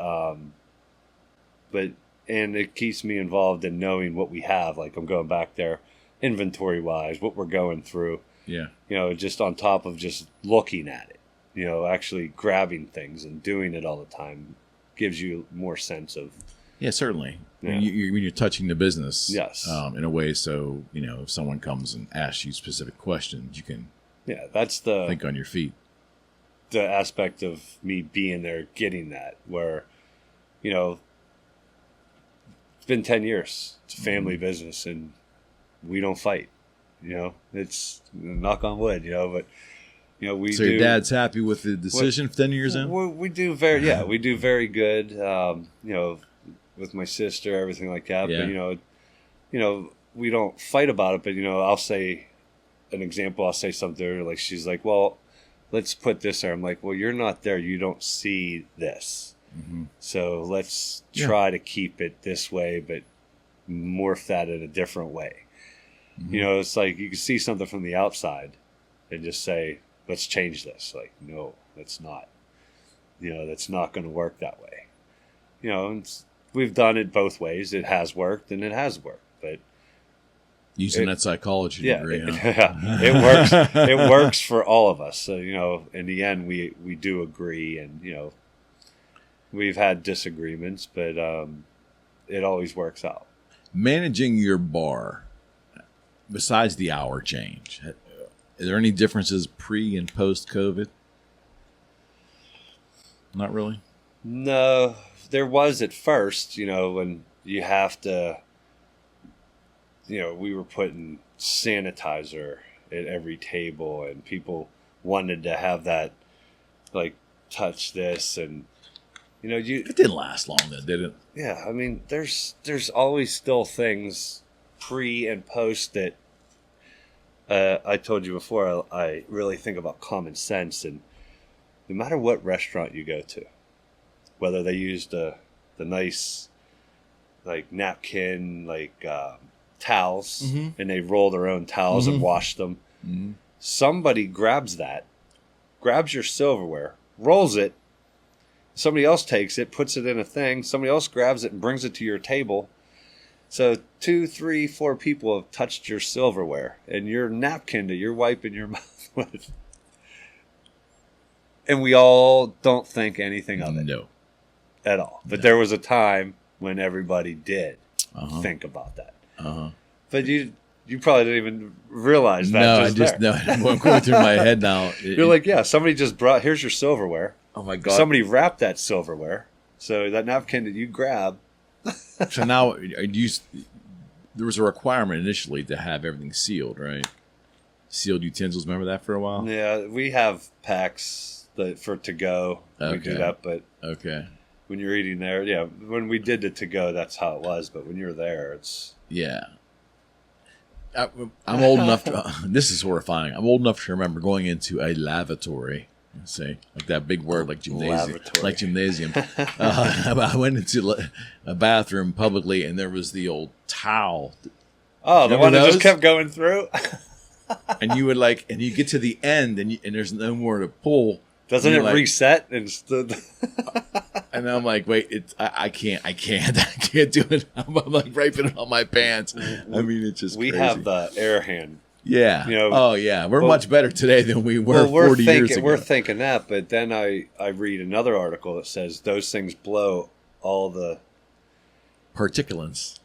And it keeps me involved in knowing what we have. Like, I'm going back there, inventory wise, what we're going through. Yeah. Just on top of just looking at it. Actually grabbing things and doing it all the time gives you more sense of. Yeah, certainly. Yeah. When you're touching the business, yes, in a way, so if someone comes and asks you specific questions, you can. Yeah, that's the think on your feet. The aspect of me being there, getting that, where, it's been 10 years. It's a family business, and we don't fight. It's knock on wood. But we. So your dad's happy with the decision 10 years in? We do we do very good. With my sister, everything like that. Yeah. But we don't fight about it. But I'll say. An example, I'll say something like, she's like, well, let's put this there. I'm like, well, you're not there. You don't see this. So let's try to keep it this way, but morph that in a different way. You know, it's like you can see something from the outside and just say, let's change this. Like, no, that's not. You know, that's not going to work that way. You know, and we've done it both ways. It has worked and it has worked, but using that psychology degree, it works. It works for all of us. So, you know, in the end, we do agree, and you know, we've had disagreements, but it always works out. Managing your bar, besides the hour change, are there any differences pre and post COVID? Not really. No, there was at first. You know, when you have to. You know, we were putting sanitizer at every table, and people wanted to have that, like, touch this, and you know, it didn't last long, though, did it? Yeah, I mean, there's always still things pre and post that I told you before. I really think about common sense, and no matter what restaurant you go to, whether they use the nice, like, napkin, like. Towels, and they roll their own towels and wash them. Somebody grabs your silverware, rolls it, somebody else takes it, puts it in a thing, somebody else grabs it and brings it to your table. So 2, 3, 4 people have touched your silverware and your napkin that you're wiping your mouth with. And we all don't think anything of it. No. At all. But there was a time when everybody did think about that. But you probably didn't even realize that. No, I'm going through my head now. You're like, yeah, somebody just here's your silverware. Oh my God. Somebody wrapped that silverware. So that napkin that you grab. So now, there was a requirement initially to have everything sealed, right? Sealed utensils. Remember that for a while? Yeah, we have packs for to go. We do that, but when you're eating there, when we did the to go, that's how it was. But when you're there, it's I'm old enough to. This is horrifying. I'm old enough to remember going into a lavatory. Say like that big word, like gymnasium, like gymnasium. I went into a bathroom publicly, and there was the old towel. Oh, the one that just kept going through. And you would and you get to the end, and there's no more to pull. Doesn't it reset? And I'm like, wait, I can't do it. I'm like wiping it on my pants. I mean, it's just we crazy. have the air hand. Yeah. You know, we're much better today than we were 40 years ago. We're thinking that, but then I read another article that says those things blow all the particulates,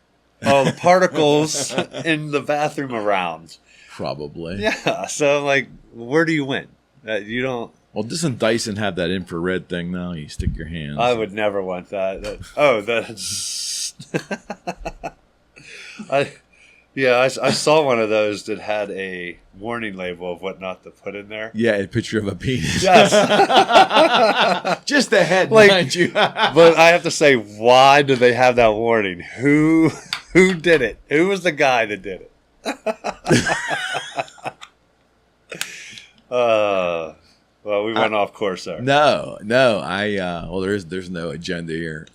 all the particles in the bathroom around. Probably. Yeah. So I'm like, where do you win? You don't. Well, doesn't Dyson have that infrared thing now? You stick your hands. I would never want that. That's. I saw one of those that had a warning label of what not to put in there. Yeah, a picture of a penis. Yes. Just the head, mind you. But I have to say, why do they have that warning? Who did it? Who was the guy that did it? Well, we went off course there. No. There's no agenda here.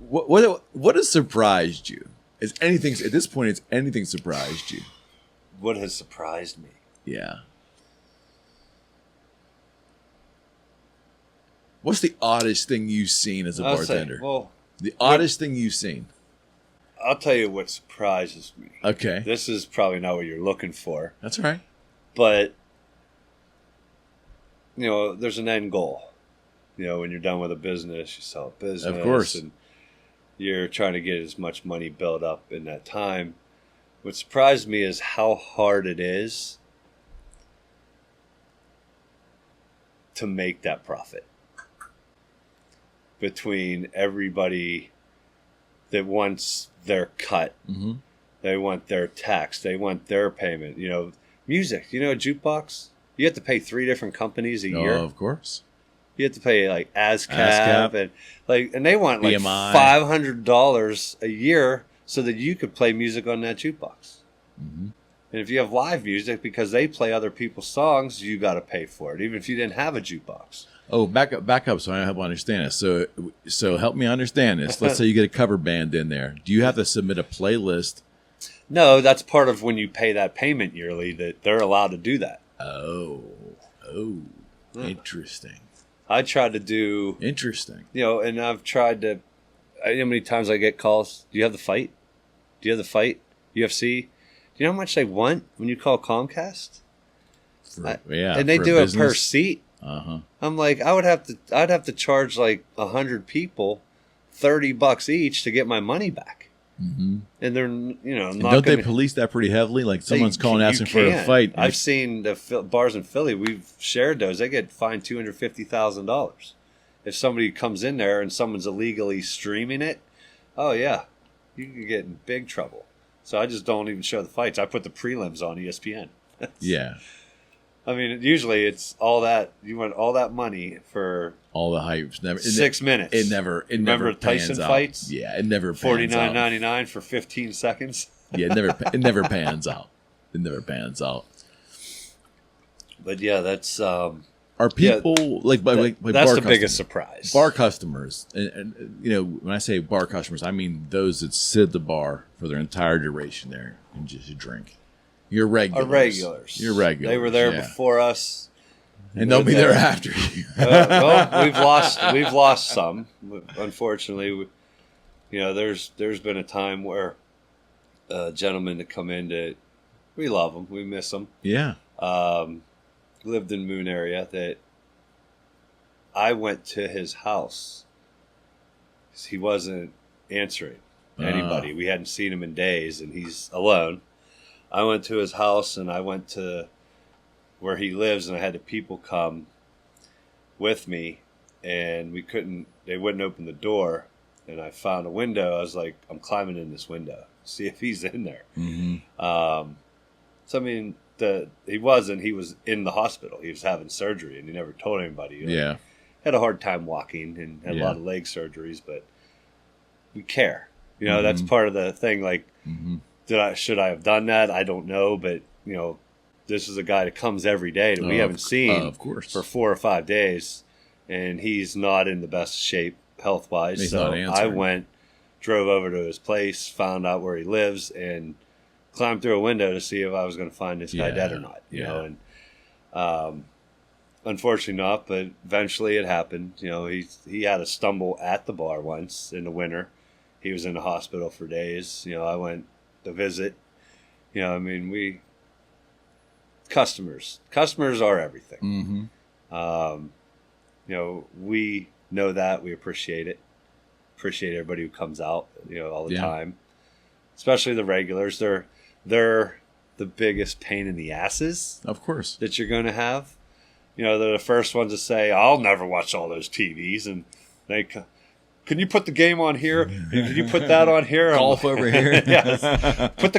What has surprised you? Is anything at this point? Has anything surprised you? What has surprised me? Yeah. What's the oddest thing you've seen as a bartender? The oddest thing you've seen. I'll tell you what surprises me. Okay. This is probably not what you're looking for. That's all right. But, you know, there's an end goal. You know, when you're done with a business, you sell a business. Of course. And you're trying to get as much money built up in that time. What surprised me is how hard it is to make that profit. Between everybody that wants their cut, they want their tax, they want their payment. You know, music. You know, a jukebox. You have to pay 3 different companies a year. Oh, of course. You have to pay like ASCAP and they want like BMI. $500 a year so that you could play music on that jukebox. And if you have live music, because they play other people's songs, you got to pay for it, even if you didn't have a jukebox. Oh, back up, so I help understand this. So help me understand this. Let's say you get a cover band in there. Do you have to submit a playlist? No, that's part of when you pay that payment yearly that they're allowed to do that. Oh, interesting. I tried to do Interesting. And I've tried to. You know how many times I get calls? Do you have the fight? Do you have the fight? UFC? Do you know how much they want when you call Comcast? And they do it per seat. I'm like, I'd have to charge like 100 people $30 each to get my money back. Mm-hmm. And they're not. They police that pretty heavily? Like someone's calling asking for a fight. I've seen the bars in Philly. We've shared those. They get fined $250,000 if somebody comes in there and someone's illegally streaming it. Oh yeah, you can get in big trouble. So I just don't even show the fights. I put the prelims on ESPN. Yeah. I mean, usually it's all that. You want all that money for all the hype. 6 minutes. It never Tyson pans fights? Out. Yeah, it never pans $49.99 for 15 seconds. Yeah, it never pans out. It never pans out. But yeah, that's are people like that's bar the biggest surprise. Bar customers, and when I say bar customers, I mean those that sit at the bar for their entire duration there and just drink. You're regulars. You're regulars. They were there before us, and they'll be there after you. Well, we've lost some, unfortunately. There's been a time where gentlemen that come in we love them, we miss them. Yeah. Lived in Moon area that I went to his house because he wasn't answering anybody. We hadn't seen him in days, and he's alone. I went to his house, and I went to where he lives, and I had the people come with me, and they wouldn't open the door, and I found a window. I was like, I'm climbing in this window, see if he's in there. Mm-hmm. So, I mean, he wasn't. He was in the hospital. He was having surgery, and he never told anybody. Yeah. Had a hard time walking and had a lot of leg surgeries, but we care. That's part of the thing, like, should I have done that? I don't know, but this is a guy that comes every day that we haven't seen of course. For 4 or 5 days, and he's not in the best shape health wise. So I drove over to his place, found out where he lives, and climbed through a window to see if I was going to find this guy dead or not. You know, and unfortunately not, but eventually it happened. He had a stumble at the bar once in the winter. He was in the hospital for days. I went to visit. Customers are everything. We know that. We appreciate it. Appreciate everybody who comes out, all the time. Especially the regulars. They're the biggest pain in the asses. Of course. That you're going to have. They're the first ones to say, I'll never watch all those TVs. And they can you put the game on here? Can you put that on here? Golf over here? Yes. Move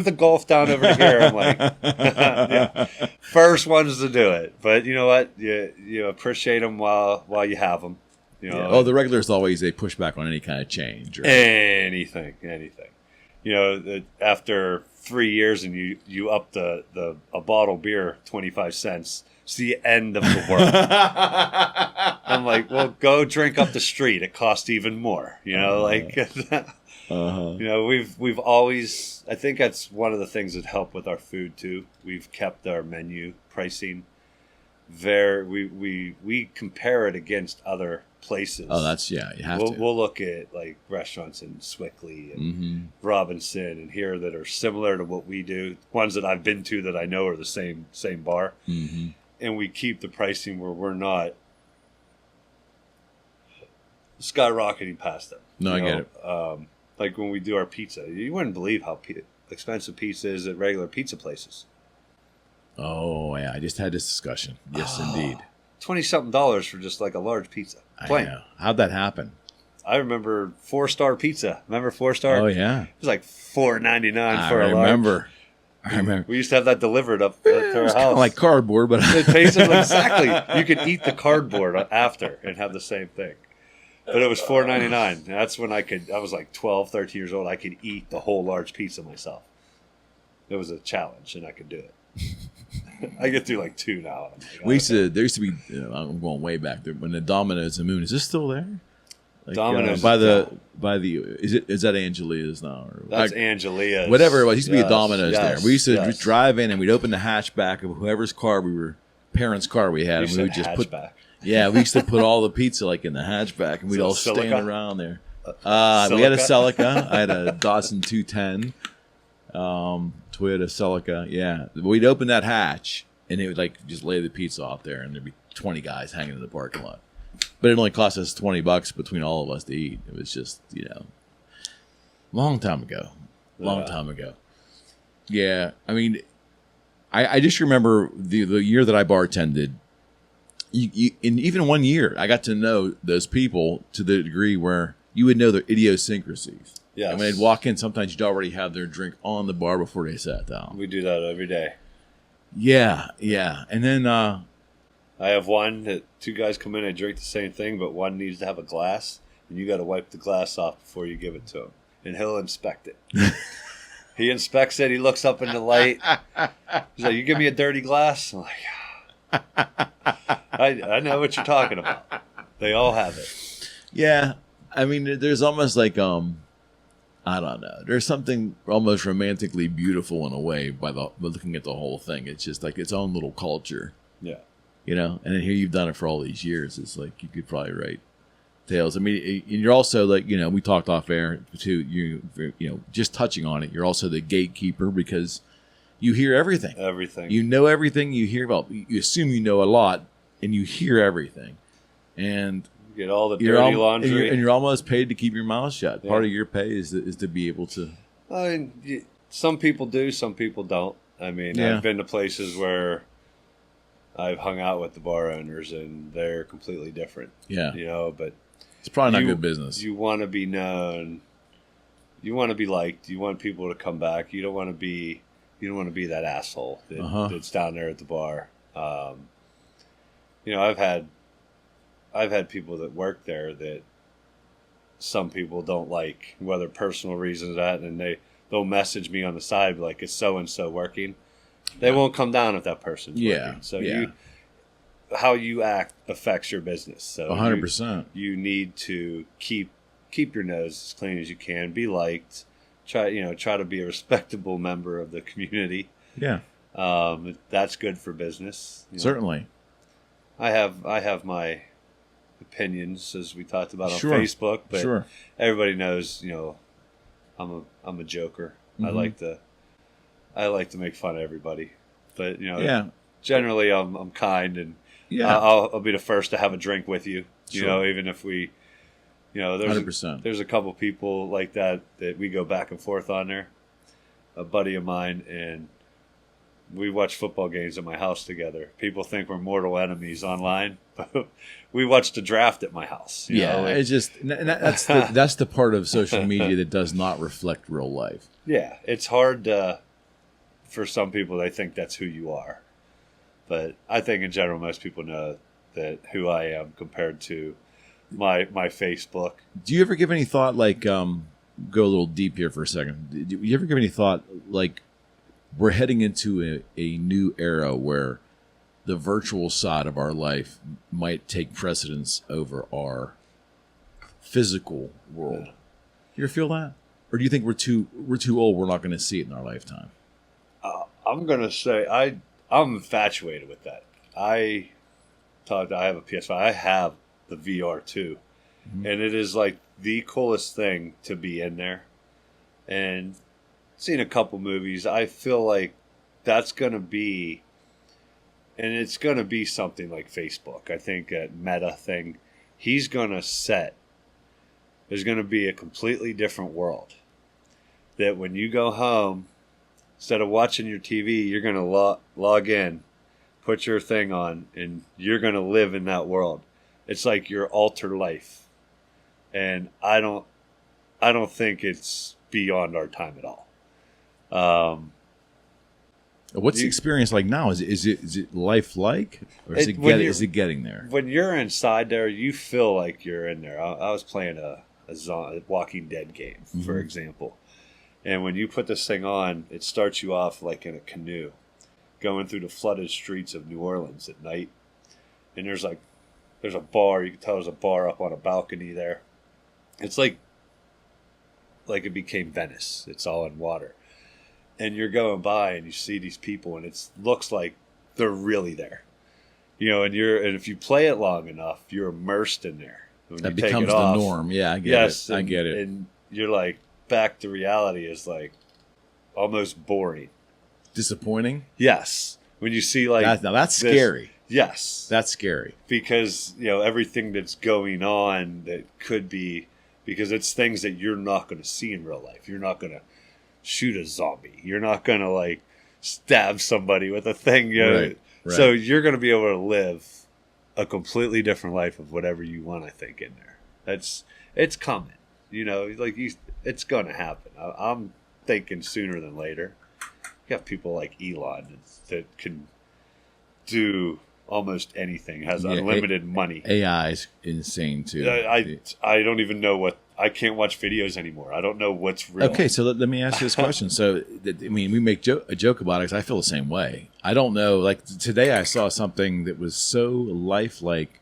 the golf down over here. I'm like, first ones to do it. But you know what? You appreciate them while you have them. The regulars always, they push back on any kind of change. Or anything. After 3 years and you up a bottle of beer 25 cents. It's the end of the world. I'm like, well, go drink up the street. It costs even more. We've always. I think that's one of the things that help with our food too. We've kept our menu pricing we compare it against other places. Oh, that's you have to. We'll look at like restaurants in Swickley and Robinson and here that are similar to what we do. Ones that I've been to that I know are the same bar. Mm-hmm. And we keep the pricing where we're not skyrocketing past them. No, I get it. Like when we do our pizza, you wouldn't believe how expensive pizza is at regular pizza places. Oh, yeah. I just had this discussion. Yes, indeed. $20-something for just like a large pizza. Plain. I know. How'd that happen? I remember 4-star pizza. Remember 4-star? Oh, yeah. It was like $4.99 for a large. I remember. We used to have that delivered up to our house. Kind of like cardboard, but it tasted exactly. You could eat the cardboard after and have the same thing. But it was $4.99. That's when I was like 12, 13 years old. I could eat the whole large pizza myself. it was a challenge, and I could do it. I get through like 2 now. There used to be. I'm going way back there when the Domino's and Moon. Is this still there? Like, Domino's by the is that Angelia's now? Or, that's Angelia's. Whatever it was. Used to be a Domino's there. We used to yes. drive in and we'd open the hatchback of whoever's car parents' car we had, and we would just hatchback. we used to put all the pizza like in the hatchback, and we'd all Celica? stand around there. We had a Celica. I had a Dawson 210, Toyota Celica. Yeah, we'd open that hatch, and it would like just lay the pizza off there, and there'd be 20 guys hanging in the parking lot. But it only cost us $20 between all of us to eat. It was just, long time ago. Yeah, I mean, I just remember the year that I bartended. In even 1 year, I got to know those people to the degree where you would know their idiosyncrasies. Yes. And when they'd walk in, sometimes you'd already have their drink on the bar before they sat down. We do that every day. Yeah. And then I have one that 2 guys come in and drink the same thing, but one needs to have a glass, and you got to wipe the glass off before you give it to him, and he'll inspect it. He inspects it. He looks up in the light. He's like, "You give me a dirty glass?" I'm like, I know what you're talking about. They all have it. Yeah, I mean, there's almost like I don't know. There's something almost romantically beautiful in a way by looking at the whole thing. It's just like its own little culture. Yeah. And then here you've done it for all these years. It's like you could probably write tales. I mean, and you're also like, we talked off air too. You just touching on it. You're also the gatekeeper because you hear everything. Everything. You know everything. You hear you assume you know a lot, and you hear everything, and you get all the dirty laundry, and you're almost paid to keep your mouth shut. Yeah. Part of your pay is to be able to. I mean, some people do, some people don't. I mean, I've been to places where I've hung out with the bar owners, and they're completely different. Yeah, but it's probably not good business. You want to be known. You want to be liked. You want people to come back. You don't want to be that asshole that's down there at the bar. I've had people that work there that some people don't like, whether personal reasons and they'll message me on the side like, "It's so and so working." They won't come down if that person's working. So how you act affects your business. So 100%. You need to keep your nose as clean as you can. Be liked. Try to be a respectable member of the community. Yeah. That's good for business. Certainly. I have my opinions, as we talked about on Facebook, but everybody knows, I'm a joker. Mm-hmm. I like to make fun of everybody, but generally I'm kind, and I'll be the first to have a drink with you. Even if we, there's a couple people like that we go back and forth on there. A buddy of mine, and we watch football games at my house together. People think we're mortal enemies online, but we watched a draft at my house. It's just that's the part of social media that does not reflect real life. Yeah, it's hard for some people. They think that's who you are, but I think in general most people know that who I am compared to my Facebook. Do you ever give any thought, like, go a little deep here for a second? Do you ever give any thought, like, we're heading into a new era where the virtual side of our life might take precedence over our physical world? You ever feel that? Or do you think we're too old, we're not going to see it in our lifetime? I'm going to say I'm infatuated with that. I have a PS5. I have the VR too. Mm-hmm. And it is like the coolest thing to be in there. And seen a couple movies. I feel like that's going to be, and it's going to be something like Facebook. I think a Meta thing. He's going to set. There's going to be a completely different world. That when you go home, instead of watching your TV, you're going to log in, put your thing on, and you're going to live in that world. It's like your alter life. And I don't think it's beyond our time at all. What's the experience like now? Is it lifelike, or is it getting there? When you're inside there, you feel like you're in there. I was playing a Walking Dead game, for example, And when you put this thing on, it starts you off like in a canoe, going through the flooded streets of New Orleans at night. And there's a bar. You can tell there's a bar up on a balcony there. It's like it became Venice. It's all in water. And you're going by and you see these people, and it looks like they're really there. And if you play it long enough, you're immersed in there. When that you take becomes it off, the norm. Yeah, I get it. I get it. And you're like, back to reality is like almost boring. Disappointing? Yes. When you see like... That's scary. Yes. That's scary. Because, everything that's going on that could be... Because it's things that you're not going to see in real life. You're not going to shoot a zombie. You're not going to, like, stab somebody with a thing. Right. So you're going to be able to live a completely different life of whatever you want, I think, in there. It's coming. It's going to happen. I'm thinking sooner than later. You got people like Elon that can do almost anything, has unlimited money. AI is insane too. I don't even know what... I can't watch videos anymore. I don't know what's real. Okay, so let me ask you this question. So, we make a joke about it because I feel the same way. I don't know. Like today I saw something that was so lifelike,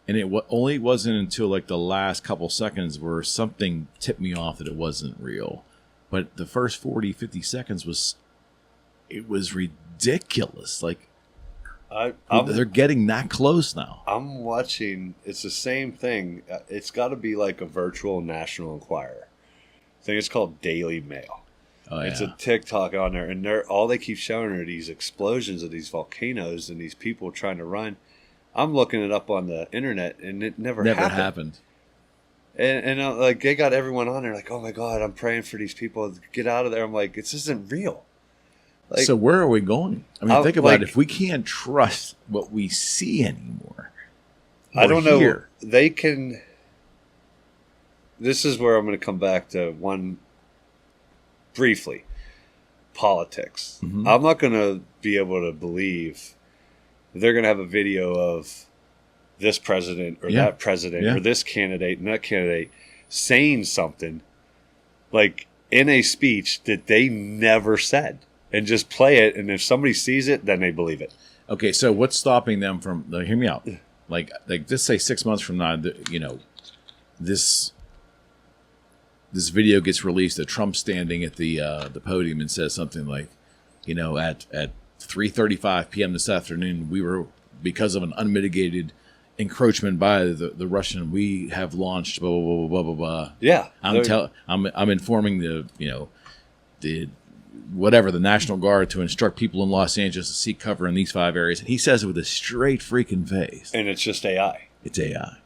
and it only wasn't until like the last couple seconds where something tipped me off that it wasn't real. But the first 40, 50 seconds was ridiculous. Like, they're getting that close now. I'm watching. It's the same thing. It's got to be like a virtual National Enquirer. I think it's called Daily Mail. Oh, yeah. It's a TikTok on there, and all they keep showing are these explosions of these volcanoes and these people trying to run. I'm looking it up on the internet, and it never happened. And like they got everyone on there, like, oh my God, I'm praying for these people to get out of there. I'm like, this isn't real. Like, so where are we going? I mean, think about it. If we can't trust what we see anymore, I don't know. They can. This is where I'm going to come back to one briefly. Politics. Mm-hmm. I'm not going to be able to believe they're going to have a video of this president or that president or this candidate and that candidate saying something like in a speech that they never said. And just play it, and if somebody sees it, then they believe it. Okay, so what's stopping them from? Hear me out. Like just say 6 months from now, this video gets released. That Trump's standing at the podium and says something like, at 3:35 p.m. this afternoon, we were, because of an unmitigated encroachment by the Russian, we have launched blah blah blah blah blah blah. Yeah, I'm informing the whatever, the National Guard to instruct people in Los Angeles to seek cover in these 5 areas. And he says it with a straight freaking face. And it's just AI. It's AI.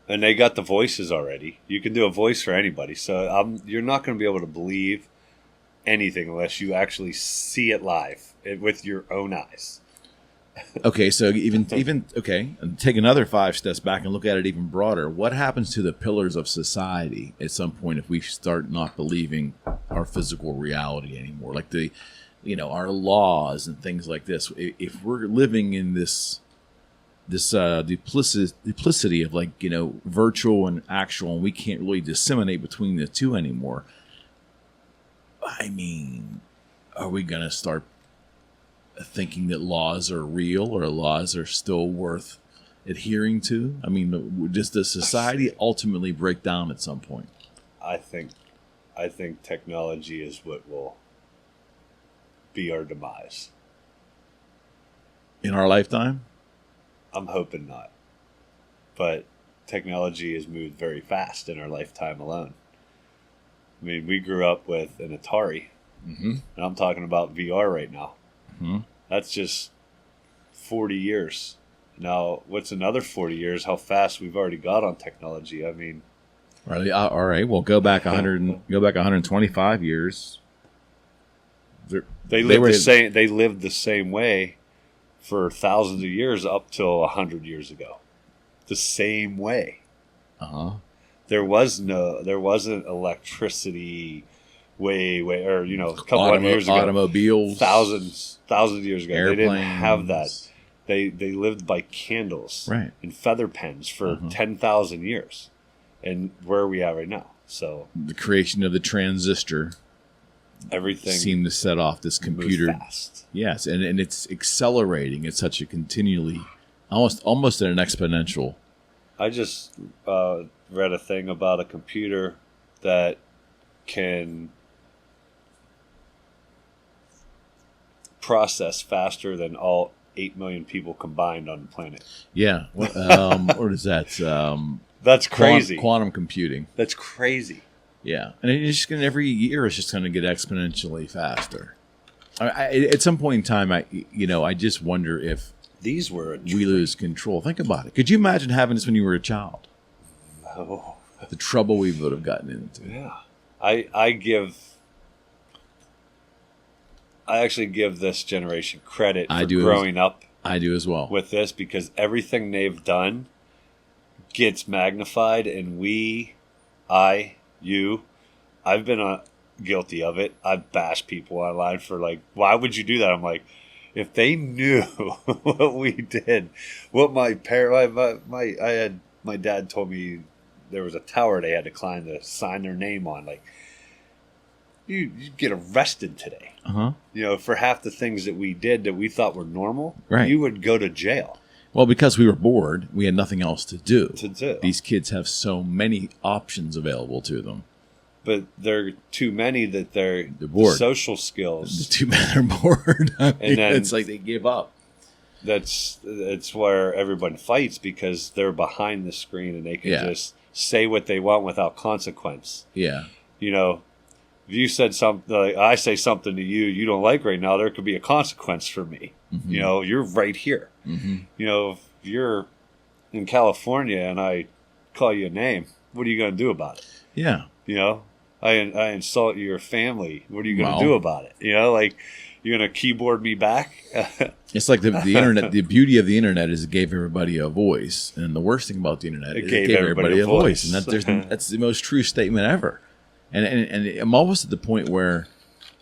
And they got the voices already. You can do a voice for anybody. So you're not going to be able to believe anything unless you actually see it live with your own eyes. Okay, so even okay, and take another 5 steps back and look at it even broader. What happens to the pillars of society at some point if we start not believing our physical reality anymore, like our laws and things like this? If we're living in this duplicity of virtual and actual, and we can't really disseminate between the two anymore, I mean, are we going to start thinking that laws are real or laws are still worth adhering to? I mean, does the society ultimately break down at some point? I think technology is what will be our demise. In our lifetime? I'm hoping not. But technology has moved very fast in our lifetime alone. I mean, we grew up with an Atari, and I'm talking about VR right now. Mm-hmm. That's just 40 years. Now, what's another 40 years? How fast we've already got on technology. I mean, all right. Well, go back 125 years. They lived the same way for thousands of years up till 100 years ago. The same way. There wasn't electricity way or a couple hundred years ago. Automobiles, thousands of years ago. Airplanes. They didn't have that. They lived by candles and feather pens for 10,000 years. And where are we at right now? So the creation of the transistor. everything seem to set off this computer. fast. Yes, and it's accelerating at such a continually, almost at an exponential. I just read a thing about a computer that can process faster than all 8 million people combined on the planet. Yeah. What is that? That's crazy. Quantum computing. That's crazy. Yeah. And it's just going every year it's just going to get exponentially faster. At some point in time, I just wonder if These were we lose control. Think about it. Could you imagine having this when you were a child? No. The trouble we would have gotten into. Yeah. I actually give this generation credit for growing up. I do as well. With this, because everything they've done gets magnified, and I've been guilty of it. I've bashed people online for like, why would you do that? I'm like, if they knew what we did, what my dad told me there was a tower they had to climb to sign their name on. Like, you'd get arrested today. For half the things that we did that we thought were normal. Right. You would go to jail. Well, because we were bored, we had nothing else to do. These kids have so many options available to them. But there are too many that they're bored. Social skills. The two men are bored. And then, it's like they give up. That's where everyone fights, because they're behind the screen and they can just say what they want without consequence. Yeah. If you said something, like I say something to you don't like right now, there could be a consequence for me. Mm-hmm. You're right here. Mm-hmm. If you're in California and I call you a name, what are you going to do about it? Yeah. I insult your family. What are you going to do about it? Like, you're going to keyboard me back? It's like the internet. The beauty of the internet is it gave everybody a voice. And the worst thing about the internet is it gave everybody a voice. And that's the most true statement ever. And I'm almost at the point where...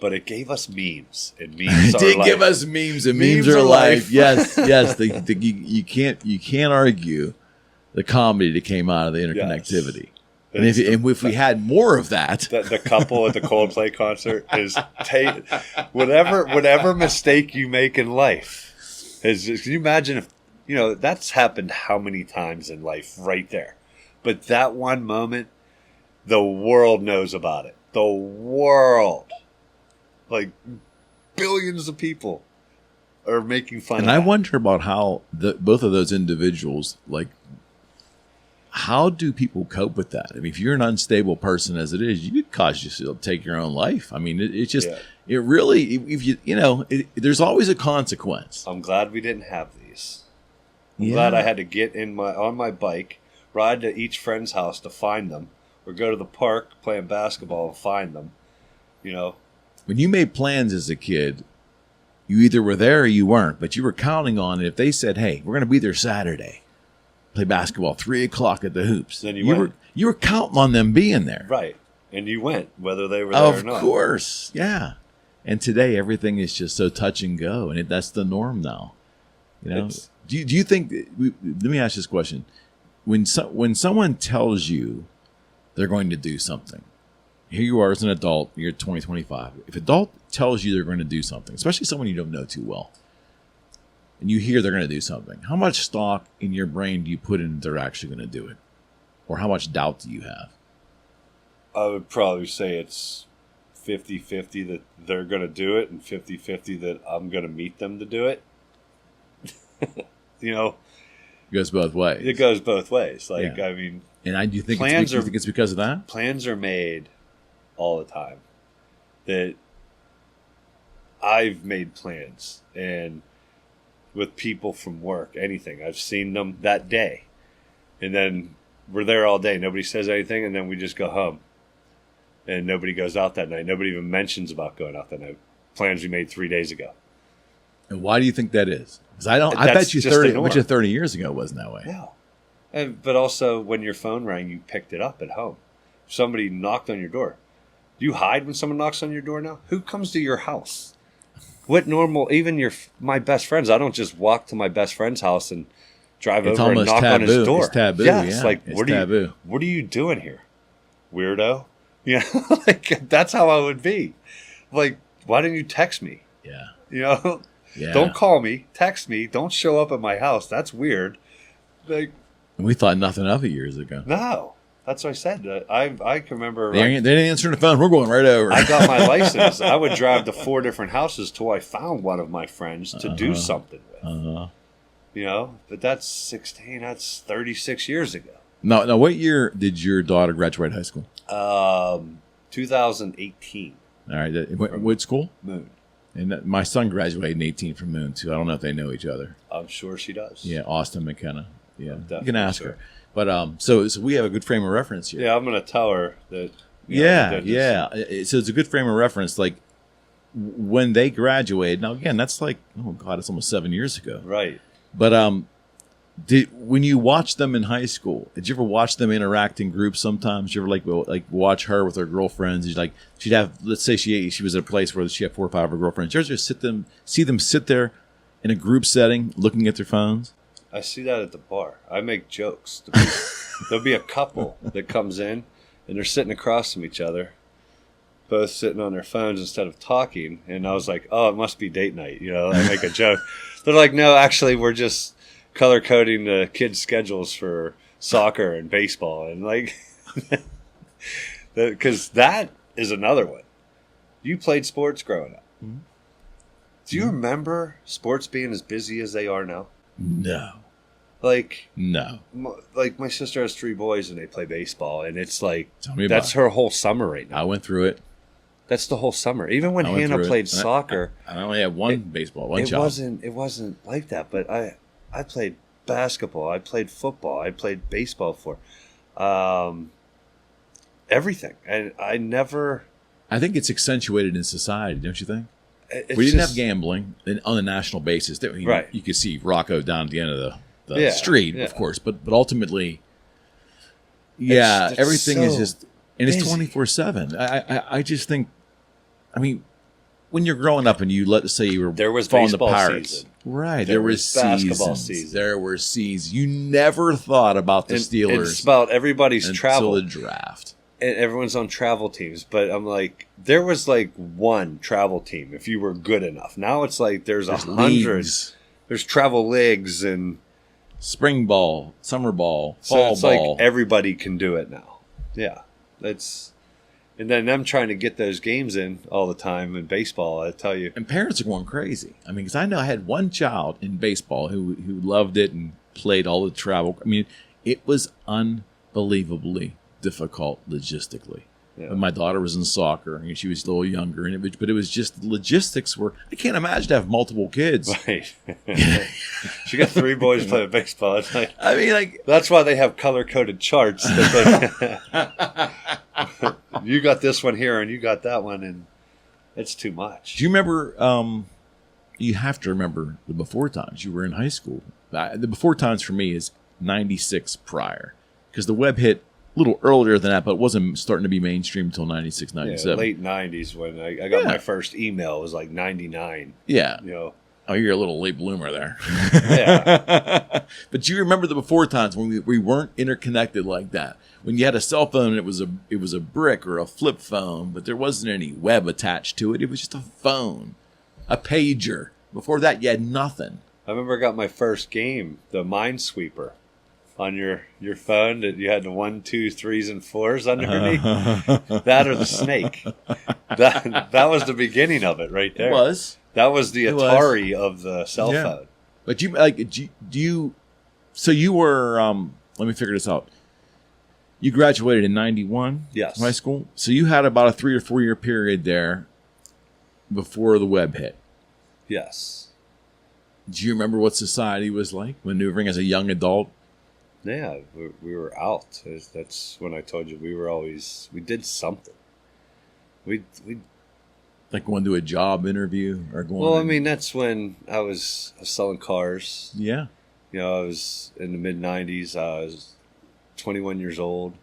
But it gave us memes. And memes it did give us memes. And memes are life. Yes. You can't argue the comedy that came out of the interconnectivity. Yes. And if we had more of that, the couple at the Coldplay concert is whatever mistake you make in life is. Can you imagine if that's happened how many times in life right there? But that one moment, the world knows about it. The world, like billions of people, are making fun. And of I that. wonder about how both of those individuals like. How do people cope with that? I mean, if you're an unstable person as it is, you could cause yourself to take your own life. I mean, it's just, it really, if you there's always a consequence. I'm glad we didn't have these. I'm glad I had to get on my bike, ride to each friend's house to find them, or go to the park playing basketball and find them. When you made plans as a kid, you either were there or you weren't, but you were counting on it. If they said, "Hey, we're going to be there Saturday. Play basketball 3:00 at the hoops." Then you were counting on them being there, right? And you went whether they were there or not. Of course, yeah. And today everything is just so touch and go, and that's the norm now. Do you think? Let me ask this question: when someone tells you they're going to do something, here you are as an adult, you're 20, 25. If an adult tells you they're going to do something, especially someone you don't know too well, and you hear they're going to do something, how much stock in your brain do you put in they're actually going to do it? Or how much doubt do you have? I would probably say it's 50-50 that they're going to do it and 50-50 that I'm going to meet them to do it. It goes both ways. It goes both ways. Like, I mean... And I do think it's because of that? Plans are made all the time. That I've made plans, and... with people from work, anything. I've seen them that day. And then we're there all day. Nobody says anything, and then we just go home. And nobody goes out that night. Nobody even mentions about going out that night. Plans we made 3 days ago. And why do you think that is? Because I bet you 30 years ago it wasn't that way. Yeah. But also, when your phone rang, you picked it up at home. If somebody knocked on your door. Do you hide when someone knocks on your door now? Who comes to your house? What normal, even my best friends, I don't just walk to my best friend's house and drive over and knock on his door. It's taboo. It's like, it's taboo. What are you doing here? Weirdo? Like, that's how I would be. Like, why didn't you text me? Yeah. You know, Yeah. don't call me, text me, don't show up at my house. That's weird. Like, We thought nothing of it years ago. no, that's what I said. I can remember. They didn't answer the phone. We're going right over. I got my license. I would drive to 4 different houses till I found one of my friends to do something with. You know, but that's 16. That's 36 years ago. Now, what year did your daughter graduate high school? 2018. All right. What school? Moon. And my son graduated in 18 from Moon, too. I don't know if they know each other. I'm sure she does. Yeah, Austin McKenna. Yeah, you Definitely can ask sure. her. But so we have a good frame of reference here. Yeah, I'm going to tell her that. Yeah. So it's a good frame of reference. Like when they graduated. Now again, that's like it's almost 7 years ago. Right. But when you watch them in high school, did you ever watch them interact in groups? Sometimes you ever like watch her with her girlfriends. She'd have, let's say she was at a place where she had 4 or 5 of her girlfriends. Did you ever just see them sit there in a group setting looking at their phones? I see that at the bar. I make jokes. There'll be a couple that comes in, and they're sitting across from each other, both sitting on their phones instead of talking. And I was like, oh, it must be date night. You know, I make a joke. They're like, no, actually, we're just color coding the kids' schedules for soccer and baseball. And like, because that is another one. You played sports growing up. Mm-hmm. Do you remember sports being as busy as they are now? No. No. Like my sister has 3 boys and they play baseball, and it's like that's her whole summer right now. I went through it. That's the whole summer. Even when Hannah played soccer, I only had one child. It wasn't like that. But I played basketball. I played football. I played baseball for everything, and I never. I think it's accentuated in society, don't you think? We didn't have gambling on a national basis. Right. You could see Rocco down at the end of the street, of course, but ultimately, everything is just, and it's 24/7. I just think, I mean, when you're growing up and let's say you were there was following the baseball Pirates, season. right? There was basketball seasons. season. There were seasons. You never thought about the Steelers. It's about everybody's until travel. the draft. And everyone's on travel teams, but I'm like, there was like one travel team if you were good enough. Now it's like there's 100. Leagues. There's travel leagues and spring ball, summer ball, so fall it's ball. like everybody can do it now. Yeah, and then them trying to get those games in all the time in baseball. I tell you, and parents are going crazy. I mean, because I know I had one child in baseball who loved it and played all the travel. I mean, it was unbelievably difficult logistically. Yeah. My daughter was in soccer. I mean, she was a little younger, but it was just the logistics were. I can't imagine to have multiple kids. Right. She got 3 boys playing baseball. It's like, I mean, like that's why they have color coded charts. That you got this one here, and you got that one, and it's too much. Do you remember? You have to remember the before times. You were in high school. The before times for me is 96 prior, because the web hit a little earlier than that, but it wasn't starting to be mainstream until 96, 97. Yeah, late 90s when I got my first email. It was like 99. Yeah. You know. Oh, you're a little late bloomer there. Yeah. But you remember the before times when we weren't interconnected like that. When you had a cell phone and it was a brick or a flip phone, but there wasn't any web attached to it. It was just a phone, a pager. Before that, you had nothing. I remember I got my first game, the Minesweeper. On your phone that you had the 1, 2, 3s, and 4s underneath. That or the snake. That was the beginning of it right there. It was. That was the Atari of the cell phone. But do you so you were let me figure this out. You graduated in 91 yes. from high school. So you had about a 3 or 4 year period there before the web hit. Yes. Do you remember what society was like maneuvering as a young adult? Yeah, we were out. That's when I told you we did something. We like going to a job interview or going. Well, I mean, that's when I was selling cars. Yeah. You know, I was in the mid 90s. I was 21 years old.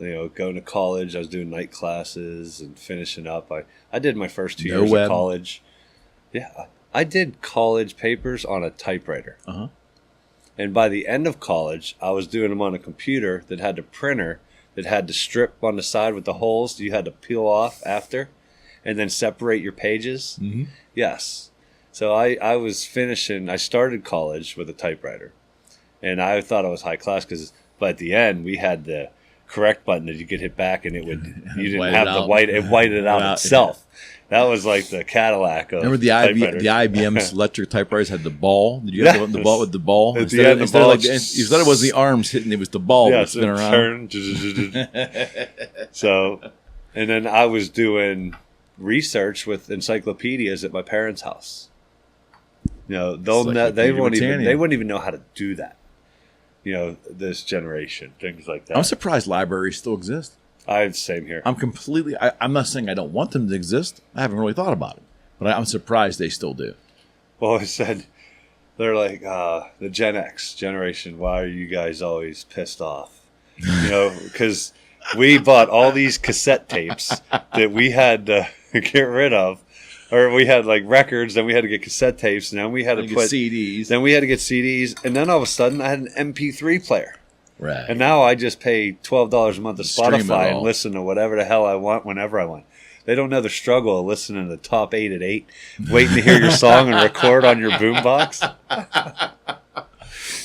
You know, going to college. I was doing night classes and finishing up. I did my first 2 years of college. Yeah, I did college papers on a typewriter. Uh-huh. And by the end of college, I was doing them on a computer that had a printer that had the strip on the side with the holes that you had to peel off after. and then separate your pages? Mm-hmm. Yes. So I was finishing. I started college with a typewriter, and I thought I was high class but at the end we had the correct button that you could hit back, and you didn't have the white. It whited it out itself. That was like the Cadillac of remember the IBM electric typewriters had the ball? Did you have the ball with the ball? Instead it was the arms hitting, it was the ball that spin around. So, and then I was doing research with encyclopedias at my parents' house. They wouldn't even know how to do that. This generation, things like that. I'm surprised libraries still exist. Same here. I'm not saying I don't want them to exist. I haven't really thought about it, but I'm surprised they still do. Well, I said they're like the Gen X generation. Why are you guys always pissed off? Because we bought all these cassette tapes that we had to get rid of, or we had like records. Then we had to get cassette tapes, and then we had to put CDs. Then we had to get CDs, and then all of a sudden I had an MP3 player. Right. And now I just pay $12 a month to Spotify and listen to whatever the hell I want whenever I want. They don't know the struggle of listening to the top 8 at 8, waiting to hear your song and record on your boombox.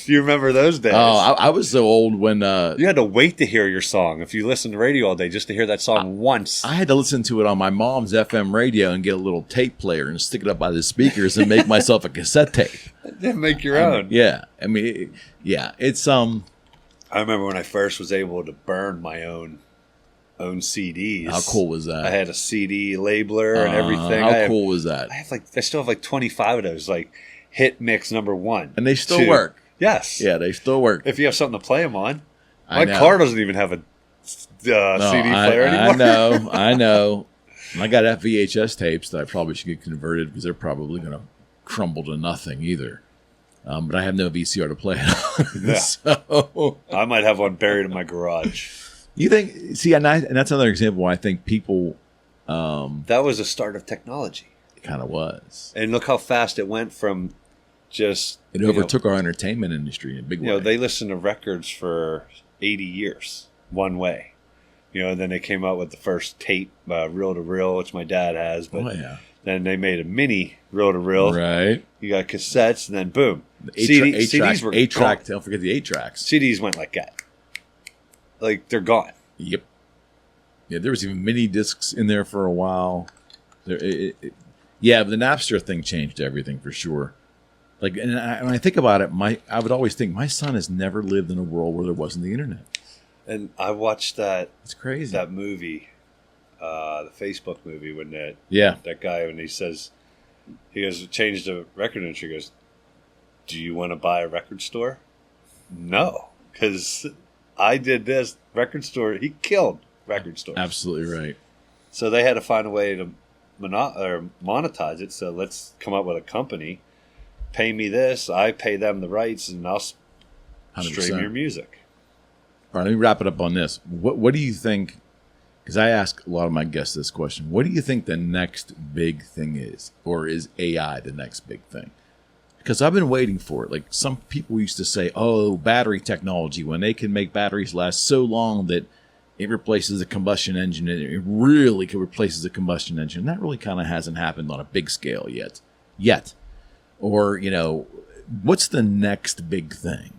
Do you remember those days? Oh, I was so old when... you had to wait to hear your song if you listened to radio all day just to hear that song once. I had to listen to it on my mom's FM radio and get a little tape player and stick it up by the speakers and make myself a cassette tape. Then make your own. Yeah. I mean, it's... I remember when I first was able to burn my own CDs. How cool was that? I had a CD labeler and everything. How cool was that? I still have like 25 of those, like hit mix number 1. And they still work. Yes. Yeah, they still work. If you have something to play them on. My car doesn't even have a CD player anymore. I know. I got VHS tapes that I probably should get converted because they're probably going to crumble to nothing either. But I have no VCR to play it on. Yeah. So I might have one buried in my garage. You think? See, and that's another example why I think people. That was the start of technology. It kind of was. And look how fast it went from just. It overtook our entertainment industry in a big way. They listened to records for 80 years one way. Then they came out with the first tape, reel to reel, which my dad has. But then they made a mini reel to reel. Right. You got cassettes, and then boom. CDs were 8-track. Don't forget the 8-tracks. CDs went like that. Like, they're gone. Yep. Yeah, there was even mini discs in there for a while. But the Napster thing changed everything for sure. Like, and when I think about it, I would always think my son has never lived in a world where there wasn't the internet. And I watched that. It's crazy. That movie, the Facebook movie, when that guy, when he goes, change the record industry. He goes, do you want to buy a record store? No, because I did this record store. He killed record stores. Absolutely right. So they had to find a way to monetize it. So let's come up with a company. Pay me this. I pay them the rights, and I'll 100%. Stream your music. All right, let me wrap it up on this. What do you think? Because I ask a lot of my guests this question. What do you think the next big thing is? Or is AI the next big thing? Because I've been waiting for it. Like some people used to say, battery technology, when they can make batteries last so long that it replaces a combustion engine, and it really replaces a combustion engine. That really kind of hasn't happened on a big scale yet. Or, what's the next big thing?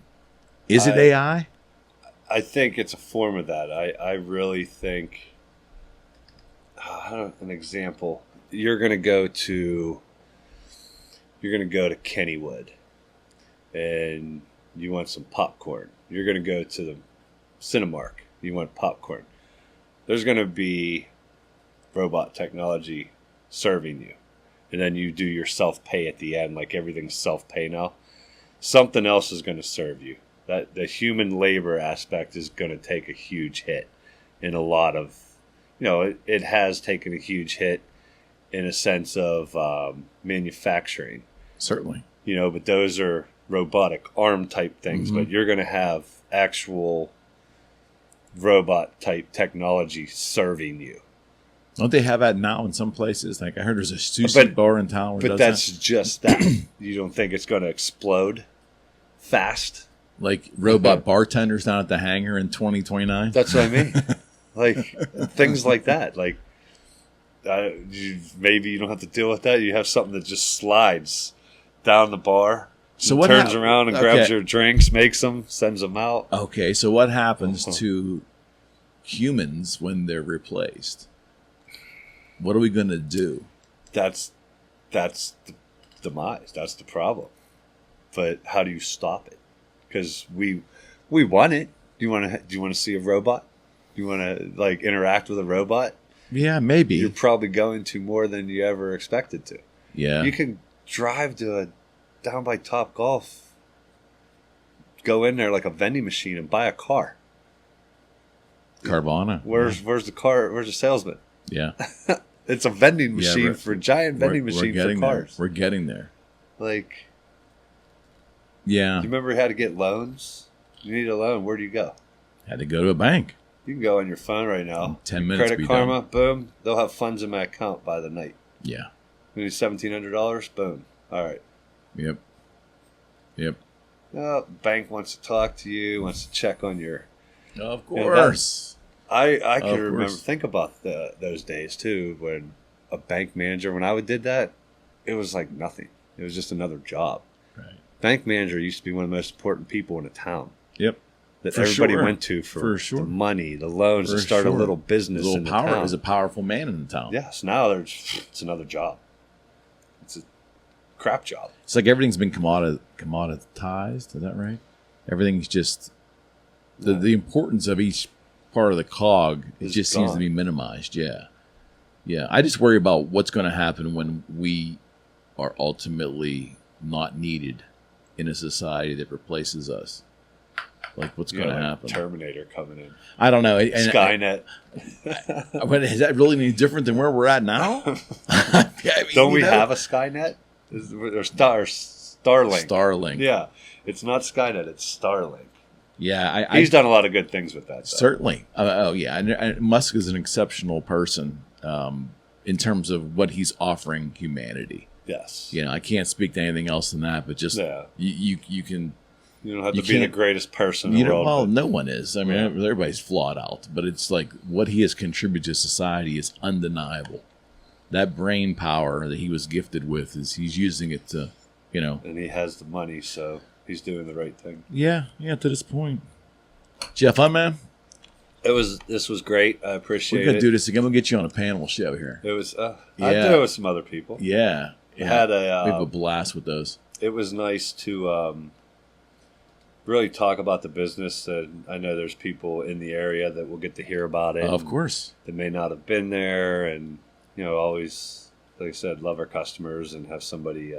Is it AI? I think it's a form of that. I really think, an example, you're going to go to Kennywood and you want some popcorn. You're going to go to the Cinemark. You want popcorn. There's going to be robot technology serving you. And then you do your self-pay at the end, like everything's self-pay now. Something else is going to serve you. That the human labor aspect is going to take a huge hit in a lot of, it has taken a huge hit in a sense of manufacturing. Certainly. But those are robotic arm type things, but you're going to have actual robot type technology serving you. Don't they have that now in some places? Like I heard there's a sushi bar in town. But that's just that. You don't think it's going to explode fast? Like robot bartenders down at the Hangar in 2029? That's what I mean. Like things like that. Like maybe you don't have to deal with that. You have something that just slides down the bar. So what turns around and grabs your drinks, makes them, sends them out. Okay, so what happens to humans when they're replaced? What are we going to do? That's the demise. That's the problem. But how do you stop it? Because we want it. Do you want to see a robot? Do you want to like interact with a robot? Yeah, maybe. You're probably going to more than you ever expected to. Yeah. You can drive to a down by Top Golf, go in there like a vending machine and buy a car. Carvana. Where's the car? Where's the salesman? Yeah. It's a vending machine for giant vending machine for cars. We're getting there. Like, yeah. you remember how to get loans? You need a loan. Where do you go? Had to go to a bank. You can go on your phone right now. 10 minutes. Credit Karma, boom. They'll have funds in my account by the night. Yeah. You need $1,700. Boom. All right. Yep. Bank wants to talk to you. Wants to check on your. Of course. I can remember. Think about those days too, when a bank manager. When I did that, it was like nothing. It was just another job. Right. Bank manager used to be one of the most important people in a town. Yep. That everybody went to for the money, the loans, to start a little business in the town. Is a powerful man in the town. Yes. Now it's another job. It's a crap job. It's like everything's been commoditized. Is that right? Everything's just the importance of each part of the cog. It just seems to be minimized. Yeah. I just worry about what's going to happen when we are ultimately not needed in a society that replaces us. Like what's going to happen? Terminator coming in. I don't know. Skynet. But is that really any different than where we're at now? Don't we have a Skynet? Or Starlink? Starlink. Yeah, it's not Skynet. It's Starlink. Yeah, he's done a lot of good things with that. Certainly. And Musk is an exceptional person in terms of what he's offering humanity. Yes. I can't speak to anything else than that. But just you can. You don't have to be the greatest person in the world. Well, no one is. I mean, everybody's flawed out. But it's like what he has contributed to society is undeniable. That brain power that he was gifted with he's using it to, And he has the money, so he's doing the right thing. Yeah, to this point. Did you have fun, man? This was great. I appreciate it. We're gonna do this again. We'll get you on a panel show here. It was. I did it with some other people. Yeah. We had we have a blast with those. It was nice to really talk about the business. And I know there's people in the area that will get to hear about it. Of course. That may not have been there, and always, like I said, love our customers and have somebody.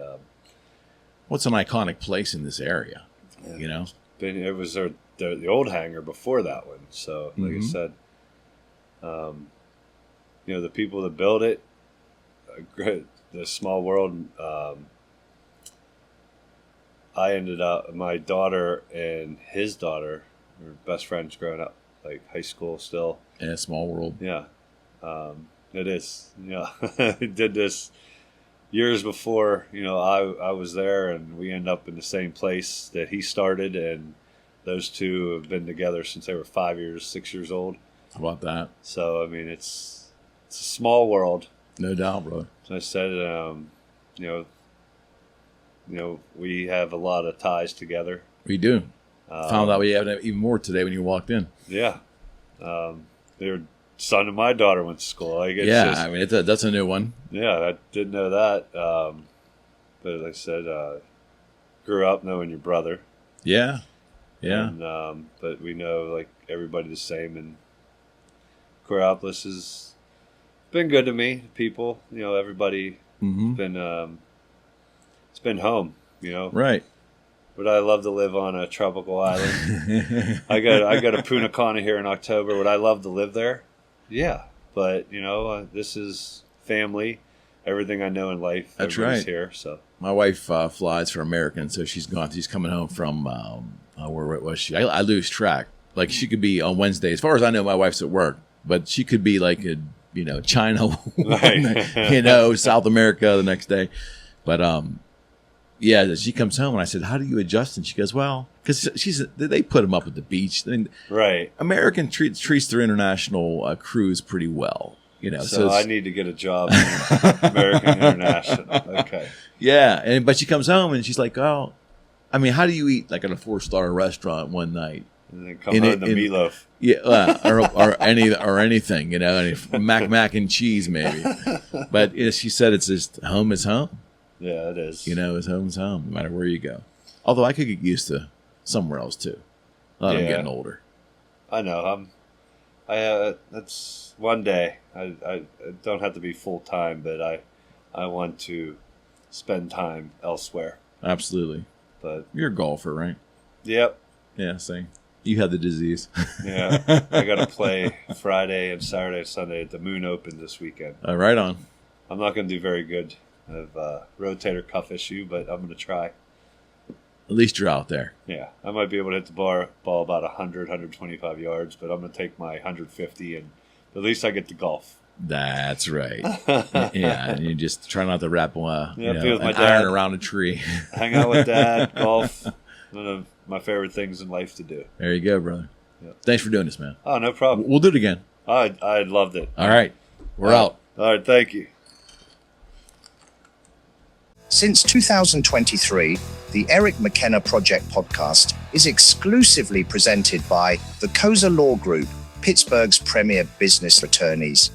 What's an iconic place in this area? It was the old hangar before that one. So, like I said, the people that built it, the small world. I ended up, my daughter and his daughter were best friends growing up, like high school still. Yeah, small world. Yeah, it is. Yeah, I did this years before. I was there, and we end up in the same place that he started, and those two have been together since they were 6 years old. How about that? So I mean, it's a small world. No doubt, bro. As I said, we have a lot of ties together. We do. Found out we have even more today when you walked in. Yeah. Their son and my daughter went to school. That's a new one. Yeah, I didn't know that. But like I said, grew up knowing your brother. Yeah. And, but we know like everybody the same. And Coriopolis has been good to me. People, everybody been. It's been home, Right. Would I love to live on a tropical island? I got a Punta Cana here in October. Would I love to live there? Yeah, but this is family. Everything I know in life. That's right. Here, so my wife flies for American, so she's gone. She's coming home from where was she? I lose track. Like she could be on Wednesday. As far as I know, my wife's at work, but she could be like China, right. South America the next day. But yeah, she comes home and I said, "How do you adjust?" And she goes, "Well, because they put them up at the beach. Right. American treats their international crews pretty well. You know, so I need to get a job in American International. Okay. Yeah, but she comes home and she's like, "Oh, I mean, how do you eat like at a 4-star restaurant one night?" And then come home to meatloaf. Yeah, or anything, you know, mac and cheese maybe. But she said it's just home is home. Yeah, it is. You know, home is home, no matter where you go. Although I could get used to somewhere else too. I'm getting older. I know. That's one day. I don't have to be full time, but I want to spend time elsewhere. Absolutely. But you're a golfer, right? Yep. Yeah, same. You had the disease. Yeah. I got to play Friday and Saturday and Sunday at the Moon Open this weekend. Right on. I'm not going to do very good. I have a rotator cuff issue, but I'm going to try. At least you're out there. Yeah. I might be able to hit the ball about 100, 125 yards, but I'm going to take my 150, and at least I get to golf. That's right. Yeah, and you just try not to wrap be with my dad, iron around a tree. Hang out with Dad, golf. One of my favorite things in life to do. There you go, brother. Yep. Thanks for doing this, man. Oh, no problem. We'll do it again. I loved it. All right. We're out. All right. Thank you. Since 2023, the Eric McKenna Project podcast is exclusively presented by the Cozza Law Group, Pittsburgh's premier business attorneys.